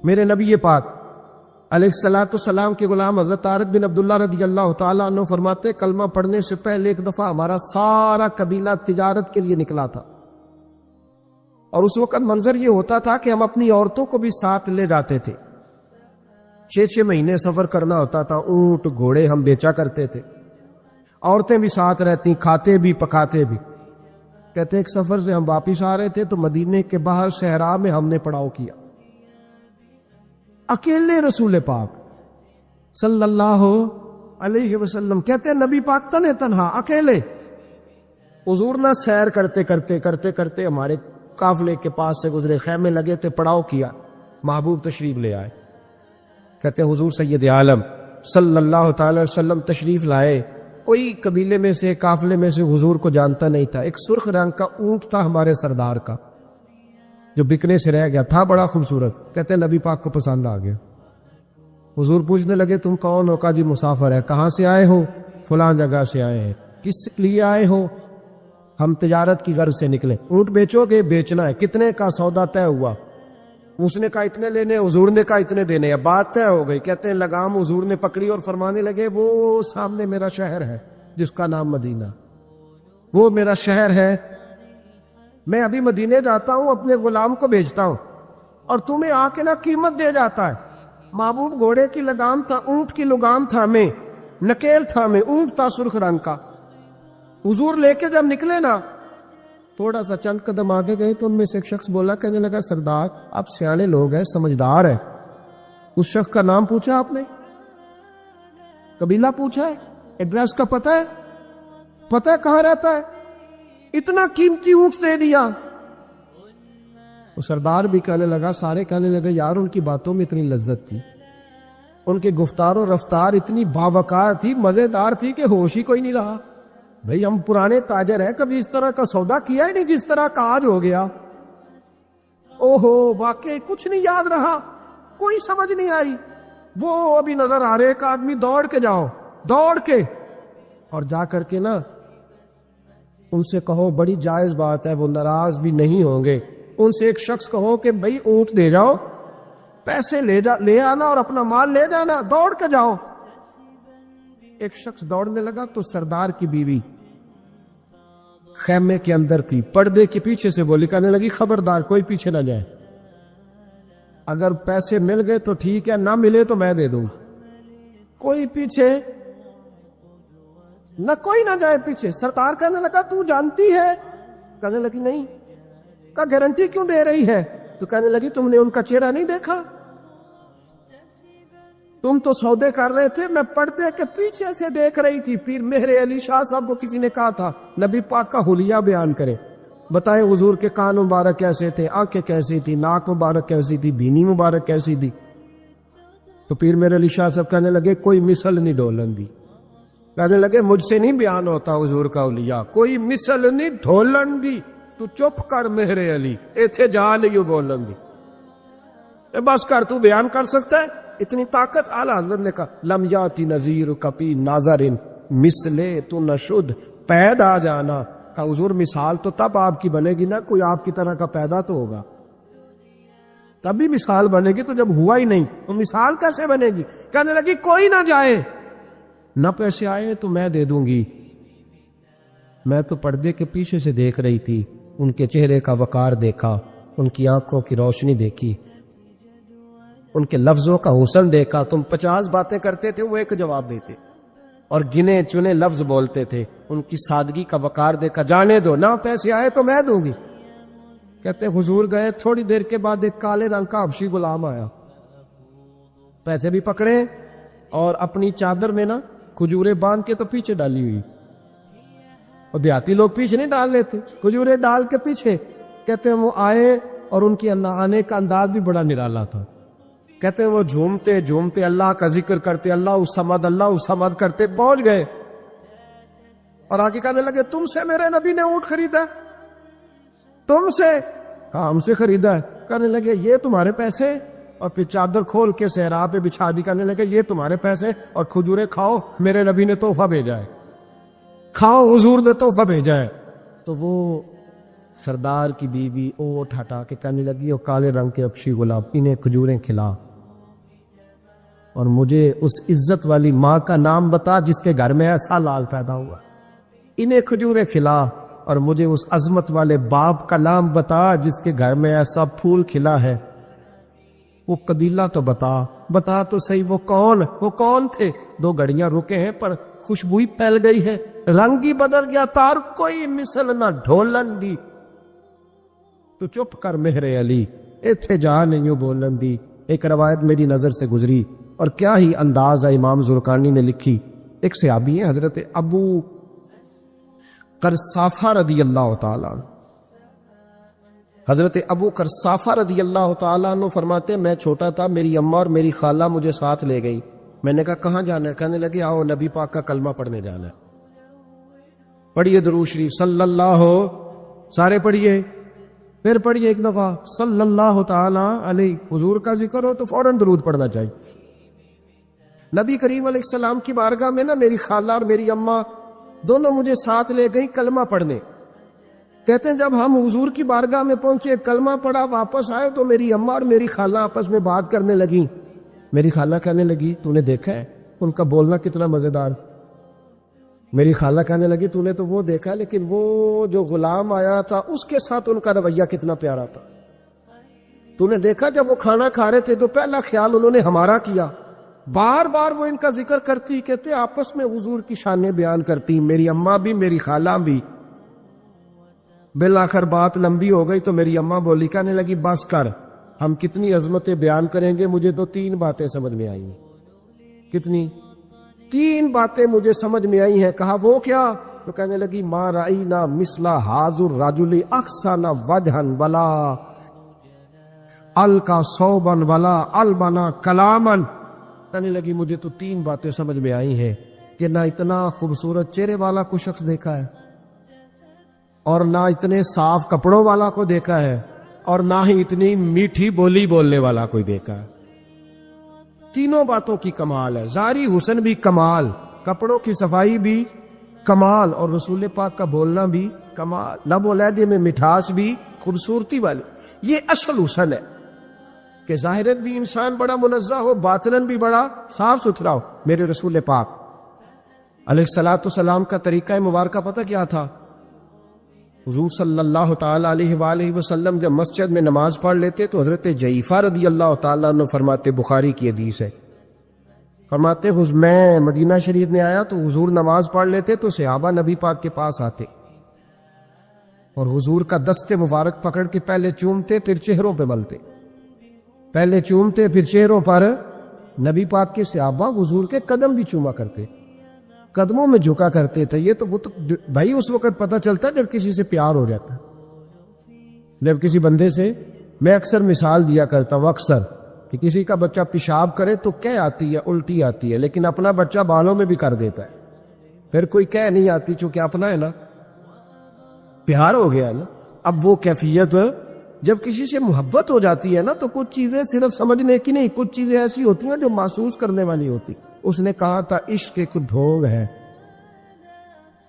میرے نبی پاک علیہ الصلوۃ والسلام کے غلام حضرت طارق بن عبداللہ رضی اللہ تعالیٰ عنہ فرماتے کلمہ پڑھنے سے پہلے ایک دفعہ ہمارا سارا قبیلہ تجارت کے لیے نکلا تھا، اور اس وقت منظر یہ ہوتا تھا کہ ہم اپنی عورتوں کو بھی ساتھ لے جاتے تھے۔ 6 مہینے سفر کرنا ہوتا تھا، اونٹ گھوڑے ہم بیچا کرتے تھے، عورتیں بھی ساتھ رہتی، کھاتے بھی پکاتے بھی۔ کہتے ایک سفر سے ہم واپس آ رہے تھے تو مدینے کے باہر صحرا میں ہم نے پڑاؤ کیا، اکیلے رسول پاک صلی اللہ علیہ وسلم، کہتے ہیں نبی پاک تنے تنہا اکیلے۔ حضور نہ سیر کرتے کرتے ہمارے قافلے کے پاس سے گزرے، خیمے لگے تھے، پڑاؤ کیا، محبوب تشریف لے آئے۔ کہتے ہیں حضور سید عالم صلی اللہ تعالی وسلم تشریف لائے، کوئی قبیلے میں سے قافلے میں سے حضور کو جانتا نہیں تھا۔ ایک سرخ رنگ کا اونٹ تھا ہمارے سردار کا جو بکنے سے رہ گیا تھا، بڑا خوبصورت۔ کہتے ہیں نبی پاک کو پسند آ گیا۔ حضور پوچھنے لگے تم کون ہو؟ کہا جی مسافر ہے۔ کہاں سے آئے ہو؟ فلاں جگہ سے آئے ہیں۔ کس لیے آئے ہو؟ ہم تجارت کی غرض سے نکلے۔ اونٹ بیچو گے؟ بیچنا ہے۔ کتنے کا سودا طے ہوا؟ اس نے کہا اتنے لینے، حضور نے کہا اتنے دینے، بات طے ہو گئی۔ کہتے ہیں لگام حضور نے پکڑی اور فرمانے لگے وہ سامنے میرا شہر ہے جس کا نام مدینہ، وہ میرا شہر ہے، میں ابھی مدینے جاتا ہوں، اپنے غلام کو بھیجتا ہوں اور تمہیں آ کے نہ قیمت دے جاتا ہے۔ محبوب گھوڑے کی لگام تھا، اونٹ کی لگام تھا، میں نکیل تھا، میں اونٹ تھا سرخ رنگ کا۔ حضور لے کے جب نکلے نا، تھوڑا سا چند قدم آگے گئے تو ان میں سے ایک شخص بولا، کہنے لگا سردار آپ سیانے لوگ ہیں، سمجھدار ہیں، اس شخص کا نام پوچھا آپ نے؟ قبیلہ پوچھا ہے؟ ایڈریس کا پتہ ہے؟ پتہ ہے کہاں رہتا ہے؟ اتنا قیمتی اونٹ دے دیا۔ وہ سردار بھی کہنے لگا، سارے کہنے لگے یار ان کی باتوں میں اتنی لذت تھی، ان کے گفتار و رفتار اتنی باوقار تھی، مزیدار تھی کہ ہوش ہی کوئی نہیں رہا۔ بھئی ہم پرانے تاجر ہیں، کبھی اس طرح کا سودا کیا ہی نہیں جس طرح کا آج ہو گیا۔ اوہو واقعی کچھ نہیں یاد رہا، کوئی سمجھ نہیں آئی۔ وہ ابھی نظر آ رہے ایک آدمی، دوڑ کے جاؤ، دوڑ کے اور جا کر کے نا ان سے کہو بڑی جائز بات ہے، وہ ناراض بھی نہیں ہوں گے۔ ان سے ایک شخص کہو کہ بھئی اونٹ دے جاؤ، پیسے لے آنا اور اپنا مال لے جانا، دوڑ کے جاؤ۔ ایک شخص دوڑنے لگا تو سردار کی بیوی خیمے کے اندر تھی، پردے کے پیچھے سے بولی، کہنے لگی خبردار کوئی پیچھے نہ جائے، اگر پیسے مل گئے تو ٹھیک ہے، نہ ملے تو میں دے دوں، کوئی پیچھے نہ، کوئی نہ جائے پیچھے۔ سردار کہنے لگا تو جانتی ہے؟ کہنے لگی نہیں۔ کا گارنٹی کیوں دے رہی ہے؟ تو کہنے لگی تم نے ان کا چہرہ نہیں دیکھا؟ تم تو سودے کر رہے تھے، میں پردے کے پیچھے سے دیکھ رہی تھی۔ پیر مہر علی شاہ صاحب کو کسی نے کہا تھا نبی پاک کا حلیہ بیان کرے، بتائیں حضور کے کان مبارک کیسے تھے، آنکھیں کیسی تھی، ناک مبارک کیسی تھی، بینی مبارک کیسی تھی؟ تو پیر مہر علی شاہ صاحب کہنے لگے کوئی مثل نہیں ڈھولن دی۔ کہنے لگے مجھ سے نہیں بیان ہوتا حضور کا حلیہ، کوئی مثل نہیں ڈھولن دی، تو چپ کر مہر علی، ایتھے جا نہیں بولن دی، بس کر، تو بیان کر سکتا ہے؟ اتنی طاقت اعلیٰ حضرت نے کہا لم یاتی نذیر کپی ناظرن مثلے تو نشد، پیدا جانا۔ کہا حضور مثال تو تب آپ کی بنے گی نا، کوئی آپ کی طرح کا پیدا تو ہوگا، تبھی مثال بنے گی، تو جب ہوا ہی نہیں تو مثال کیسے بنے گی؟ کہنے لگی کوئی نہ جائے، نہ پیسے آئے تو میں دے دوں گی۔ میں تو پردے کے پیچھے سے دیکھ رہی تھی، ان کے چہرے کا وقار دیکھا، ان کی آنکھوں کی روشنی دیکھی، ان کے لفظوں کا حسن دیکھا۔ تم 50 باتیں کرتے تھے، وہ ایک جواب دیتے، اور گنے چنے لفظ بولتے تھے، ان کی سادگی کا وقار دیکھا۔ جانے دو، نہ پیسے آئے تو میں دوں گی۔ کہتے حضور گئے، تھوڑی دیر کے بعد ایک کالے رنگ کا حبشی غلام آیا، پیسے بھی پکڑے اور اپنی چادر میں نا کھجورے باندھ کے تو پیچھے ڈالی ہوئی، اور دیہاتی لوگ پیچھے نہیں ڈال لیتے، کھجورے ڈال کے پیچھے۔ کہتے ہیں وہ آئے اور ان کی آنے کا انداز بھی بڑا نرالا تھا۔ کہتے ہیں وہ جھومتے جھومتے اللہ کا ذکر کرتے، اللہ الصمد کرتے پہنچ گئے، اور آگے کہنے لگے تم سے میرے نبی نے اونٹ خریدا؟ تم سے؟ کہا ہم سے خریدا ہے۔ کہنے لگے یہ تمہارے پیسے؟ اور پھر چادر کھول کے صحرا پہ بچھا دی، کہنے لگے یہ تمہارے پیسے، اور کھجورے کھاؤ، میرے نبی نے تحفہ بھیجا ہے، کھاؤ، حضور نے تحفہ بھیجا ہے۔ تو وہ سردار کی بیوی اوٹ ہٹا کے کہنے لگی، وہ کالے رنگ کے اکشی گلاب، انہیں کھجوریں کھلا، اور مجھے اس عزت والی ماں کا نام بتا جس کے گھر میں ایسا لال پیدا ہوا، انہیں کھجوریں کھلا، اور مجھے اس عظمت والے باپ کا نام بتا جس کے گھر میں ایسا پھول کھلا ہے۔ وہ قبیلہ تو بتا تو صحیح، وہ کون تھے؟ 2 گھڑیاں رکے ہیں پر خوشبوئی پھیل گئی ہے، رنگ ہی بدل گیا، تار کوئی مثل نہ ڈھولن دی، تو چپ کر مہر علی، ایتھے جا نہیں یوں بولن دی۔ ایک روایت میری نظر سے گزری، اور کیا ہی انداز ہے، امام زرقانی نے لکھی۔ ایک صحابی ہیں حضرت ابو قرصافہ رضی اللہ تعالیٰ عنہ، حضرت ابو قرصافہ رضی اللہ تعالیٰ عنہ فرماتے، میں چھوٹا تھا، میری اماں اور میری خالہ مجھے ساتھ لے گئی، میں نے کہا کہاں جانا ہے؟ کہنے لگے آؤ نبی پاک کا کلمہ پڑھنے جانا ہے۔ پڑھیے درود شریف صلی اللہ، سارے پڑھیے، پھر پڑھیے ایک دفعہ صلی اللہ تعالیٰ علیہ، حضور کا ذکر ہو تو فوراً درود پڑھنا چاہیے۔ نبی کریم علیہ السلام کی بارگاہ میں نا میری خالہ اور میری اماں دونوں مجھے ساتھ لے گئی کلمہ پڑھنے۔ کہتے ہیں جب ہم حضور کی بارگاہ میں پہنچے، کلمہ پڑھا، واپس آئے تو میری اماں اور میری خالہ آپس میں بات کرنے لگیں۔ میری خالہ کہنے لگی تو نے دیکھا ہے ان کا بولنا کتنا مزیدار؟ میری خالہ کہنے لگی تو نے تو وہ دیکھا، لیکن وہ جو غلام آیا تھا اس کے ساتھ ان کا رویہ کتنا پیارا تھا۔ تو نے دیکھا جب وہ کھانا کھا رہے تھے تو پہلا خیال انہوں نے ہمارا کیا، بار بار وہ ان کا ذکر کرتی، کہتے آپس میں حضور کی شانیں بیان کرتی، میری اماں بھی میری خالہ بھی۔ بالآخر بات لمبی ہو گئی تو میری اماں بولی، کہنے لگی بس کر، ہم کتنی عظمتیں بیان کریں گے، مجھے تو 3 باتیں سمجھ میں آئی ہیں۔ کتنی؟ 3 باتیں مجھے سمجھ میں آئی ہیں۔ کہا وہ کیا؟ تو کہنے لگی ما رأینا مثل ھذا الرجل احسن وجھا ولا القى ثوبا ولا البنا کلاما۔ کہنے لگی مجھے تو 3 باتیں سمجھ میں آئی ہیں کہ نہ اتنا خوبصورت چہرے والا کوئی شخص دیکھا ہے، اور نہ اتنے صاف کپڑوں والا کو دیکھا ہے، اور نہ ہی اتنی میٹھی بولی بولنے والا کوئی دیکھا ہے۔ 3 باتوں کی کمال ہے، ظاہری حسن بھی کمال، کپڑوں کی صفائی بھی کمال، اور رسول پاک کا بولنا بھی کمال، لب و لہجے میں مٹھاس بھی خوبصورتی والی۔ یہ اصل حسن ہے کہ ظاہراً بھی انسان بڑا منزہ ہو، باطناً بھی بڑا صاف ستھرا ہو۔ میرے رسول پاک علیہ الصلوۃ والسلام کا طریقہ مبارکہ پتہ کیا تھا؟ حضور صلی اللہ تعالیٰ علیہ وآلہ وسلم جب مسجد میں نماز پڑھ لیتے تو حضرت جعفہ رضی اللہ تعالیٰ عنہ فرماتے، بخاری کی حدیث ہے، فرماتے میں مدینہ شریف میں آیا تو حضور نماز پڑھ لیتے تو صحابہ نبی پاک کے پاس آتے اور حضور کا دست مبارک پکڑ کے پہلے چومتے پھر چہروں پہ ملتے، پہلے چومتے پھر چہروں پر۔ نبی پاک کے صحابہ حضور کے قدم بھی چوما کرتے، قدموں میں جھکا کرتے تھے۔ یہ تو بھائی اس وقت پتہ چلتا جب کسی سے پیار ہو جاتا، جب کسی بندے سے، میں اکثر مثال دیا کرتا ہوں اکثر کہ کسی کا بچہ پیشاب کرے تو کہہ آتی ہے، الٹی آتی ہے، لیکن اپنا بچہ بالوں میں بھی کر دیتا ہے، پھر کوئی کہہ نہیں آتی چونکہ اپنا ہے نا، پیار ہو گیا ہے نا۔ اب وہ کیفیت جب کسی سے محبت ہو جاتی ہے نا تو کچھ چیزیں صرف سمجھنے کی نہیں، کچھ چیزیں ایسی ہوتی ہیں جو محسوس کرنے والی ہوتی۔ اس نے کہا تھا عشق ایک ڈھونگ ہے،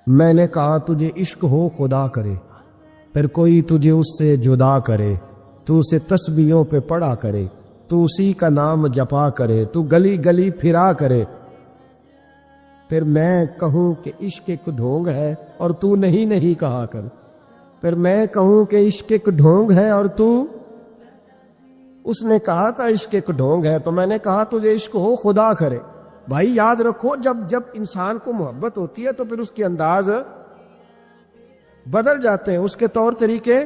میں نے کہا تجھے عشق ہو خدا کرے، پھر کوئی تجھے اس سے جدا کرے، تو اسے تسبیحوں پہ پڑھا کرے، تو اسی کا نام جپا کرے، تو گلی گلی پھرا کرے، پھر میں کہوں کہ عشق ایک ڈھونگ ہے اور تو نہیں کہا کر، پھر میں کہوں کہ عشق ایک ڈھونگ ہے اور تو، اس نے کہا تھا عشق ایک ڈھونگ ہے تو میں نے کہا تجھے عشق ہو خدا کرے۔ بھائی یاد رکھو جب انسان کو محبت ہوتی ہے تو پھر اس کے انداز بدل جاتے ہیں، اس کے طور طریقے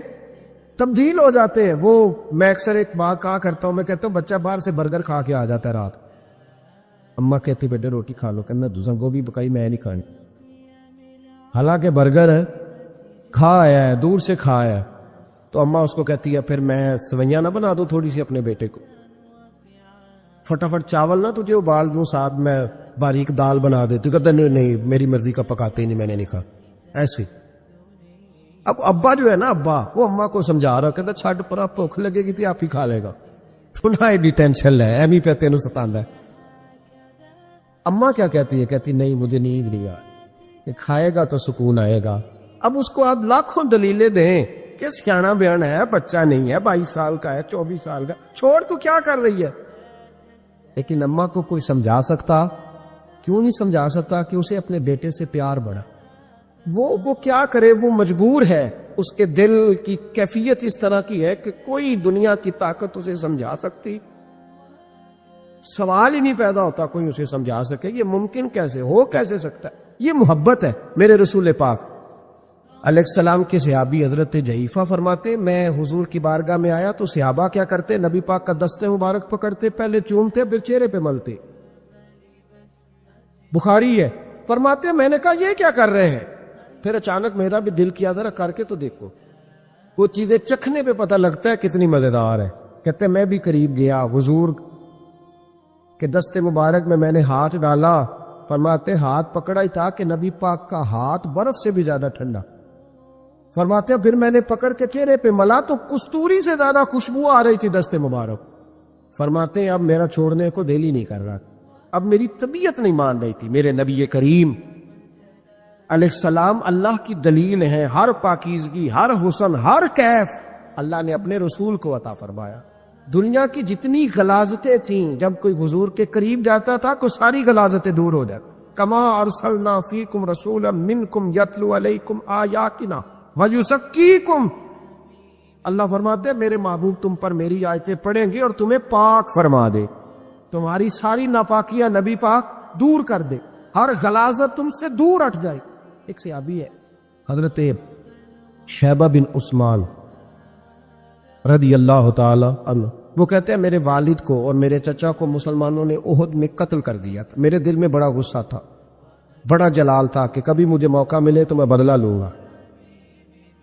تبدیل ہو جاتے ہیں۔ وہ میں اکثر ایک بات کہا کرتا ہوں، میں کہتا ہوں بچہ باہر سے برگر کھا کے آ جاتا ہے رات، اماں کہتی بیٹے روٹی کھا لو، کہنا دوسرا گوبھی پکائی میں نہیں کھانی، حالانکہ برگر کھا آیا ہے، دور سے کھا آیا ہے، تو اماں اس کو کہتی ہے پھر میں سویاں نہ بنا دو تھوڑی سی اپنے بیٹے کو، فٹافٹ چاول نہ تجھے ابال دوں، ساتھ میں باریک دال بنا دیتی، کہتا نہیں میری مرضی کا پکاتے ہی نہیں، میں نے نہیں کھا ایسے۔ اب ابا جو ہے نا، ابا وہ اماں کو سمجھا رہا، کہتا چھڈ پرا بھوک لگے گی تھی آپ ہی کھا لے گا، تو نہ ایڈی ٹینشن ہے ایمی پہ تینوں ستاندا ہے۔ اماں کیا کہتی ہے؟ کہتی نہیں مجھے نیند نہیں آ، کہ کھائے گا تو سکون آئے گا۔ اب اس کو آپ لاکھوں دلیلیں دیں کہ سیانا بیان ہے، بچہ نہیں ہے، 22 سال کا ہے، 24 سال کا، چھوڑ تو کیا کر رہی ہے. لیکن اماں کو کوئی سمجھا سکتا؟ کیوں نہیں سمجھا سکتا کہ اسے اپنے بیٹے سے پیار بڑھا. وہ کیا کرے، وہ مجبور ہے. اس کے دل کی کیفیت اس طرح کی ہے کہ کوئی دنیا کی طاقت اسے سمجھا سکتی؟ سوال ہی نہیں پیدا ہوتا کوئی اسے سمجھا سکے. یہ ممکن کیسے ہو، کیسے سکتا ہے؟ یہ محبت ہے. میرے رسول پاک علیہ السلام کے صحابی حضرت جعفہ فرماتے میں حضور کی بارگاہ میں آیا تو صحابہ کیا کرتے، نبی پاک کا دست مبارک پکڑتے، پہلے چومتے پھر چہرے پہ ملتے. بخاری ہے. فرماتے میں نے کہا یہ کیا کر رہے ہیں؟ پھر اچانک میرا بھی دل کیا ذرا کر کے تو دیکھو. وہ چیزیں چکھنے پہ پتہ لگتا ہے کتنی مزیدار ہے. کہتے میں بھی قریب گیا، حضور کہ دست مبارک میں نے ہاتھ ڈالا. فرماتے ہاتھ پکڑا ہی تھا کہ نبی پاک کا ہاتھ برف سے بھی زیادہ ٹھنڈا. فرماتے پھر میں نے پکڑ کے چہرے پہ ملا تو کستوری سے زیادہ خوشبو آ رہی تھی دست مبارک. فرماتے اب میرا چھوڑنے کو دل ہی نہیں کر رہا، اب میری طبیعت نہیں مان رہی تھی. میرے نبی کریم علیہ السلام اللہ کی دلیل ہیں. ہر پاکیزگی، ہر حسن، ہر کیف اللہ نے اپنے رسول کو عطا فرمایا. دنیا کی جتنی غلاظتیں تھیں جب کوئی حضور کے قریب جاتا تھا تو ساری غلاظتیں دور ہو جاتی. کما ارسلنا فیکم رسولا منکم یتلو علیکم آیاتنا ویزکیکم. اللہ فرماتے ہیں میرے محبوب تم پر میری آیتیں پڑھیں گے اور تمہیں پاک فرما دے، تمہاری ساری ناپاکیاں نبی پاک دور کر دے، ہر غلاظت تم سے دور ہٹ جائے. ایک صحابی ہے حضرت شیبہ بن عثمان رضی اللہ تعالی عنہ، وہ کہتے ہیں میرے والد کو اور میرے چچا کو مسلمانوں نے احد میں قتل کر دیا تھا. میرے دل میں بڑا غصہ تھا، بڑا جلال تھا کہ کبھی مجھے موقع ملے تو میں بدلہ لوں گا.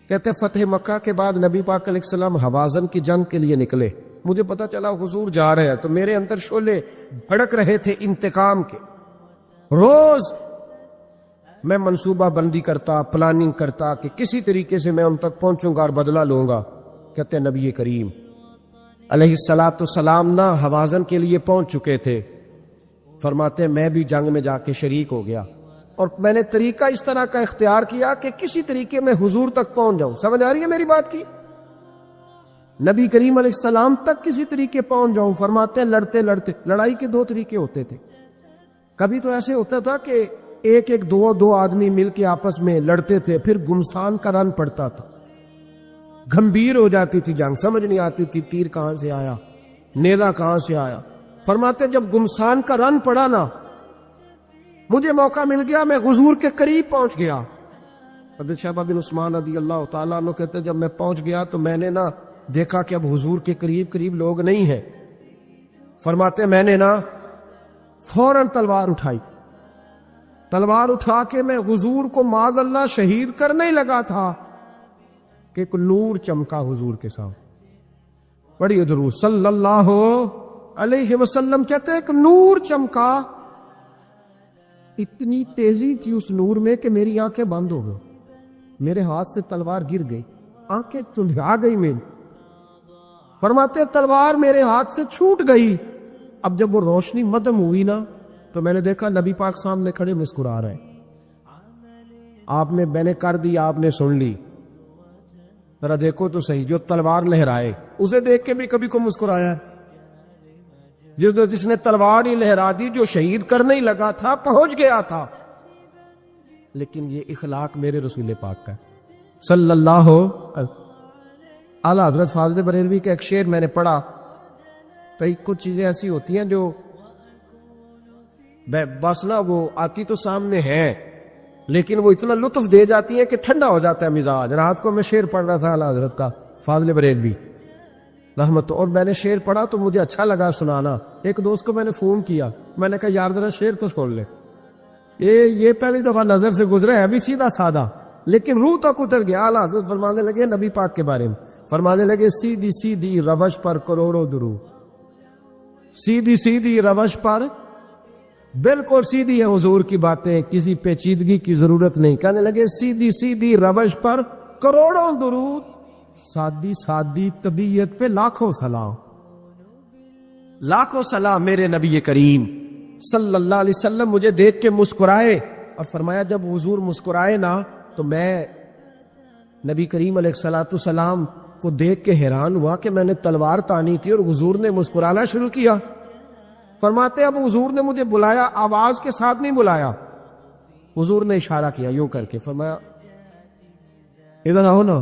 کہتے فتح مکہ کے بعد نبی پاک علیہ السلام حوازن کی جنگ کے لیے نکلے. مجھے پتا چلا حضور جا رہے ہیں تو میرے اندر شعلے بھڑک رہے تھے انتقام کے. روز میں منصوبہ بندی کرتا، پلاننگ کرتا کہ کسی طریقے سے میں ان تک پہنچوں گا اور بدلہ لوں گا. کہتے ہیں نبی کریم علیہ السلام نہ حوازن کے لیے پہنچ چکے تھے. فرماتے میں بھی جنگ میں جا کے شریک ہو گیا اور میں نے طریقہ اس طرح کا اختیار کیا کہ کسی طریقے میں حضور تک پہنچ جاؤں. سمجھ آ رہی ہے میری بات کی؟ نبی کریم علیہ السلام تک کسی طریقے پہنچ جاؤں. فرماتے ہیں لڑتے لڑتے، لڑائی کے 2 طریقے ہوتے تھے. کبھی تو ایسے ہوتا تھا کہ ایک دو آدمی مل کے آپس میں لڑتے تھے، پھر گمسان کا رن پڑتا تھا، گھمبیر ہو جاتی تھی جنگ، سمجھ نہیں آتی تھی تیر کہاں سے آیا، نیزہ کہاں سے آیا. فرماتے جب گمسان کا رن پڑا نا، مجھے موقع مل گیا، میں حضور کے قریب پہنچ گیا. حضرت شیبہ بن عثمان رضی اللہ تعالیٰ عنہ کہتے جب میں پہنچ گیا تو میں نے نا دیکھا کہ اب حضور کے قریب لوگ نہیں ہیں. فرماتے میں نے نا فوراً تلوار اٹھائی، تلوار اٹھا کے میں حضور کو معاذ اللہ شہید کرنے ہی لگا تھا کہ ایک نور چمکا حضور کے ساتھ. پڑھیے درود صلی اللہ علیہ وسلم. کہتے ہیں ایک نور چمکا، اتنی تیزی تھی اس نور میں کہ میری آنکھیں بند ہو گئی، میرے ہاتھ سے تلوار گر گئی، آنکھیں چندھا گئی میری. فرماتے تلوار میرے ہاتھ سے چھوٹ گئی. اب جب وہ روشنی مدم ہوئی نا تو میں نے دیکھا نبی پاک سامنے کھڑے مسکرا رہے ہیں. آپ نے میں نے کر دی، آپ نے سن لی. ذرا دیکھو تو صحیح، جو تلوار لہرائے اسے دیکھ کے بھی کبھی کو مسکرایا ہے؟ جس نے تلوار ہی لہرا دی، جو شہید کرنے ہی لگا تھا، پہنچ گیا تھا. لیکن یہ اخلاق میرے رسول پاک کا صلی اللہ اعلیٰ حضرت فاضل بریلوی کا ایک شعر میں نے پڑھا. کئی کچھ چیزیں ایسی ہوتی ہیں جو بس نا وہ آتی تو سامنے ہیں لیکن وہ اتنا لطف دے جاتی ہیں کہ ٹھنڈا ہو جاتا ہے مزاج. رات کو میں شعر پڑھ رہا تھا اعلیٰ حضرت کا فاضل بریلوی رحمت، اور میں نے شعر پڑھا تو مجھے اچھا لگا سنانا. ایک دوست کو میں نے فون کیا، میں نے کہا یار ذرا شعر تو سن لے. یہ پہلی دفعہ نظر سے گزرا ہے، ابھی سیدھا سادہ لیکن روح تک اتر گیا. اعلیٰ حضرت فرمانے لگے نبی پاک کے بارے میں، فرمانے لگے سیدھی سیدھی روش پر کروڑوں درود. سیدھی سیدھی روش پر بالکل سیدھی ہے حضور کی باتیں، کسی پیچیدگی کی ضرورت نہیں. کہنے لگے سیدھی سیدھی روش پر کروڑوں درود، سادی سادی طبیعت پہ لاکھوں سلام. لاکھوں سلام میرے نبی کریم صلی اللہ علیہ وسلم مجھے دیکھ کے مسکرائے اور فرمایا جب حضور مسکرائے نا تو میں نبی کریم علیہ الصلوۃ والسلام کو دیکھ کے حیران ہوا کہ میں نے تلوار تانی تھی اور حضور نے مسکرانا شروع کیا. فرماتے اب حضور نے مجھے بلایا, آواز کے ساتھ نہیں بلایا, حضور نے اشارہ کیا یوں کر کے, فرمایا ادھر آؤ نا.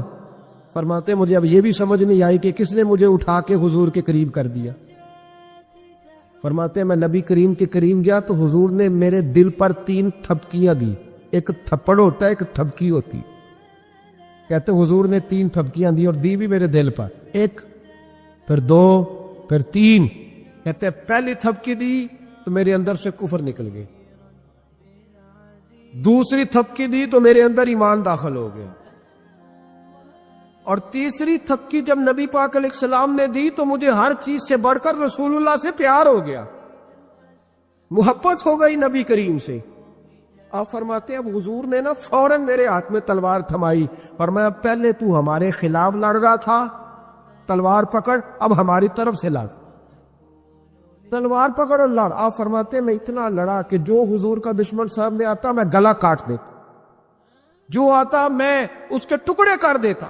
فرماتے مجھے اب یہ بھی سمجھ نہیں آئی کہ کس نے مجھے اٹھا کے حضور کے قریب کر دیا. فرماتے میں نبی کریم کے قریب گیا تو حضور نے میرے دل پر 3 تھپکیاں دی. ایک تھپڑ ہوتا ہے, ایک تھپکی ہوتی. کہتے حضور نے 3 تھپکیاں دی اور دی بھی میرے دل پر, 1 پھر 2 پھر 3. کہتے پہلی تھپکی دی تو میرے اندر سے کفر نکل گئے, دوسری تھپکی دی تو میرے اندر ایمان داخل ہو گیا, اور تیسری تھپکی جب نبی پاک علیہ السلام نے دی تو مجھے ہر چیز سے بڑھ کر رسول اللہ سے پیار ہو گیا, محبت ہو گئی نبی کریم سے. آپ فرماتے ہیں اب حضور نے نا فوراً میرے ہاتھ میں تلوار تھمائی. فرمایا پہلے تو ہمارے خلاف لڑ رہا تھا, تلوار پکڑ, اب ہماری طرف سے لڑ, تلوار پکڑ اور لڑ. آپ فرماتے ہیں میں اتنا لڑا کہ جو حضور کا دشمن سامنے آتا میں گلا کاٹ دیتا, جو آتا میں اس کے ٹکڑے کر دیتا.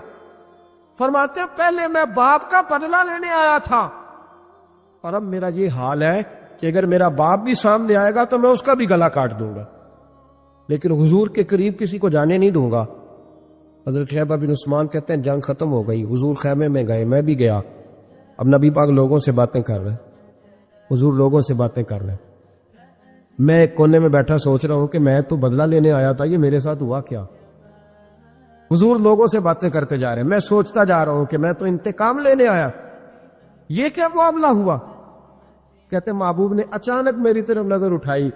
فرماتے ہیں پہلے میں باپ کا بدلہ لینے آیا تھا, اور اب میرا یہ حال ہے کہ اگر میرا باپ بھی سامنے آئے گا تو میں اس کا بھی گلا کاٹ دوں گا, لیکن حضور کے قریب کسی کو جانے نہیں دوں گا. حضرت شیبہ بن عثمان کہتے ہیں جنگ ختم ہو گئی, حضور خیمے میں گئے, میں بھی گیا. اب نبی پاک لوگوں سے باتیں کر رہے ہیں, حضور لوگوں سے باتیں کر رہے ہیں. میں ایک کونے میں بیٹھا سوچ رہا ہوں کہ میں تو بدلہ لینے آیا تھا, یہ میرے ساتھ ہوا کیا. حضور لوگوں سے باتیں کرتے جا رہے ہیں, میں سوچتا جا رہا ہوں کہ میں تو انتقام لینے آیا, یہ کیا معاملہ ہوا. کہتے محبوب نے اچانک میری طرف نظر اٹھائی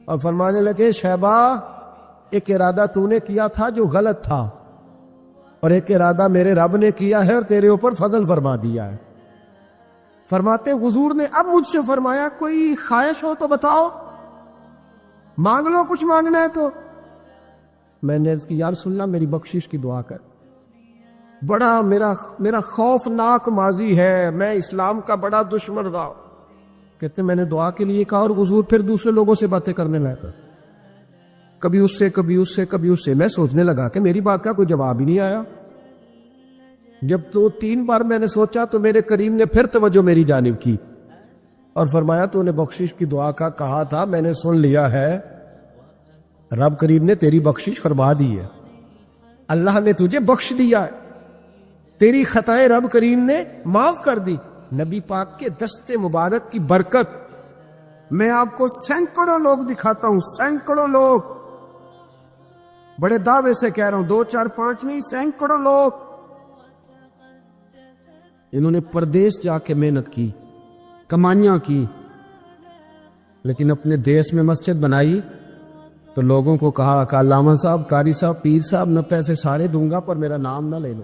اور فرمانے لگے شیبہ ایک ارادہ تو نے کیا تھا جو غلط تھا, اور ایک ارادہ میرے رب نے کیا ہے اور تیرے اوپر فضل فرما دیا ہے. فرماتے حضور نے اب مجھ سے فرمایا کوئی خواہش ہو تو بتاؤ, مانگ لو کچھ مانگنا ہے تو. میں نے عرض کی یا رسول اللہ میری بخشش کی دعا کر, بڑا میرا خوفناک ماضی ہے, میں اسلام کا بڑا دشمن رہا. کہتے میں نے دعا کے لیے کہا اور حضور پھر دوسرے لوگوں سے باتیں کرنے لگا, کبھی اس سے کبھی اس سے کبھی اس سے. میں سوچنے لگا کہ میری بات کا کوئی جواب ہی نہیں آیا. جب 2-3 بار میں نے سوچا تو میرے کریم نے پھر توجہ میری جانب کی اور فرمایا تو نے بخشش کی دعا کا کہا تھا, میں نے سن لیا ہے, رب کریم نے تیری بخشش فرما دی ہے, اللہ نے تجھے بخش دیا ہے, تیری خطائیں رب کریم نے معاف کر دی. نبی پاک کے دست مبارک کی برکت میں آپ کو سینکڑوں لوگ دکھاتا ہوں, سینکڑوں لوگ, بڑے دعوے سے کہہ رہا ہوں, 2 4 5 نہیں, سینکڑوں لوگ. انہوں نے پردیس جا کے محنت کی, کمائیاں کی, لیکن اپنے دیس میں مسجد بنائی تو لوگوں کو کہا کہ علامہ صاحب, قاری صاحب, پیر صاحب, میں پیسے سارے دوں گا پر میرا نام نہ لے لو.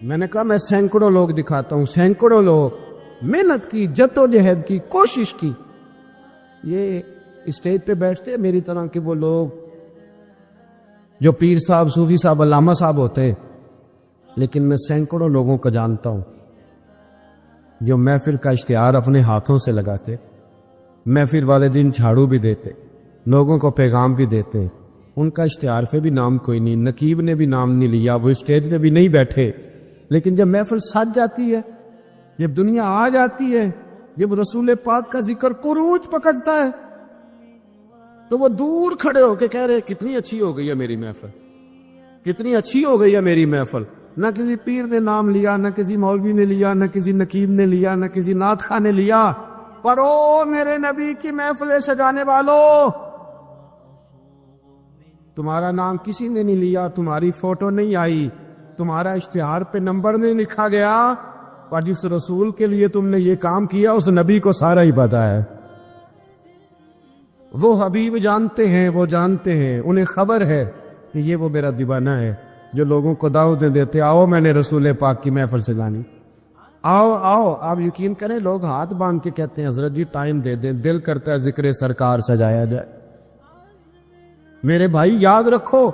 میں نے کہا میں سینکڑوں لوگ دکھاتا ہوں, سینکڑوں لوگ, محنت کی, جدوجہد کی, کوشش کی. یہ اسٹیج پہ بیٹھتے میری طرح کے وہ لوگ جو پیر صاحب, صوفی صاحب, علامہ صاحب ہوتے, لیکن میں سینکڑوں لوگوں کو جانتا ہوں جو محفل کا اشتہار اپنے ہاتھوں سے لگاتے, محفل والے دن جھاڑو بھی دیتے, لوگوں کو پیغام بھی دیتے, ان کا اشتہار پہ بھی نام کوئی نہیں, نقیب نے بھی نام نہیں لیا, وہ اسٹیج پہ بھی نہیں بیٹھے, لیکن جب محفل سج جاتی ہے, جب دنیا آ جاتی ہے, جب رسول پاک کا ذکر قروج پکڑتا ہے تو وہ دور کھڑے ہو کے کہہ رہے کتنی اچھی ہو گئی ہے میری محفل, کتنی اچھی ہو گئی ہے میری محفل. نہ کسی پیر نے نام لیا, نہ کسی مولوی نے لیا, نہ کسی نقیب نے لیا, نہ کسی نعت خواہ نے لیا, پر او میرے نبی کی محفلیں سجانے والوں, تمہارا نام کسی نے نہیں لیا, تمہاری فوٹو نہیں آئی, تمہارا اشتہار پہ نمبر نہیں لکھا گیا, اور جس رسول کے لیے تم نے یہ کام کیا اس نبی کو سارا ہی پتا ہے. وہ حبیب جانتے ہیں, وہ جانتے ہیں, انہیں خبر ہے کہ یہ وہ میرا دیوانہ ہے جو لوگوں کو دعوتیں دیتے, آؤ میں نے رسول پاک کی محفل سجانی, آؤ آؤ. آپ یقین کریں لوگ ہاتھ باندھ کے کہتے ہیں حضرت جی ٹائم دے دیں, دل کرتا ہے ذکر سرکار سجایا جائے. میرے بھائی یاد رکھو,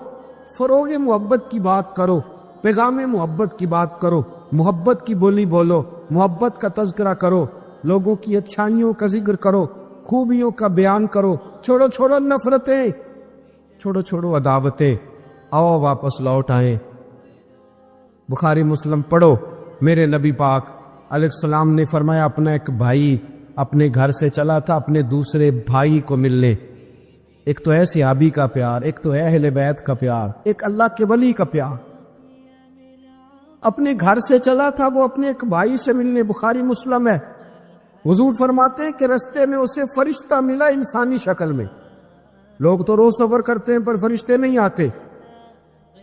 فروغ محبت کی بات کرو, پیغام محبت کی بات کرو, محبت کی بولی بولو, محبت کا تذکرہ کرو, لوگوں کی اچھائیوں کا ذکر کرو, خوبیوں کا بیان کرو, چھوڑو نفرتیں, چھوڑو عداوتیں, آؤ واپس لوٹ آئیں بخاری مسلم پڑھو. میرے نبی پاک علیہ السلام نے فرمایا اپنا ایک بھائی اپنے گھر سے چلا تھا اپنے دوسرے بھائی کو ملنے. ایک تو ہے صحابی کا پیار, ایک تو ہے اہل بیت کا پیار, ایک اللہ کے ولی کا پیار. اپنے گھر سے چلا تھا وہ اپنے ایک بھائی سے ملنے. بخاری مسلم ہے. حضور فرماتے ہیں کہ رستے میں اسے فرشتہ ملا انسانی شکل میں. لوگ تو روز سفر کرتے ہیں پر فرشتے نہیں آتے.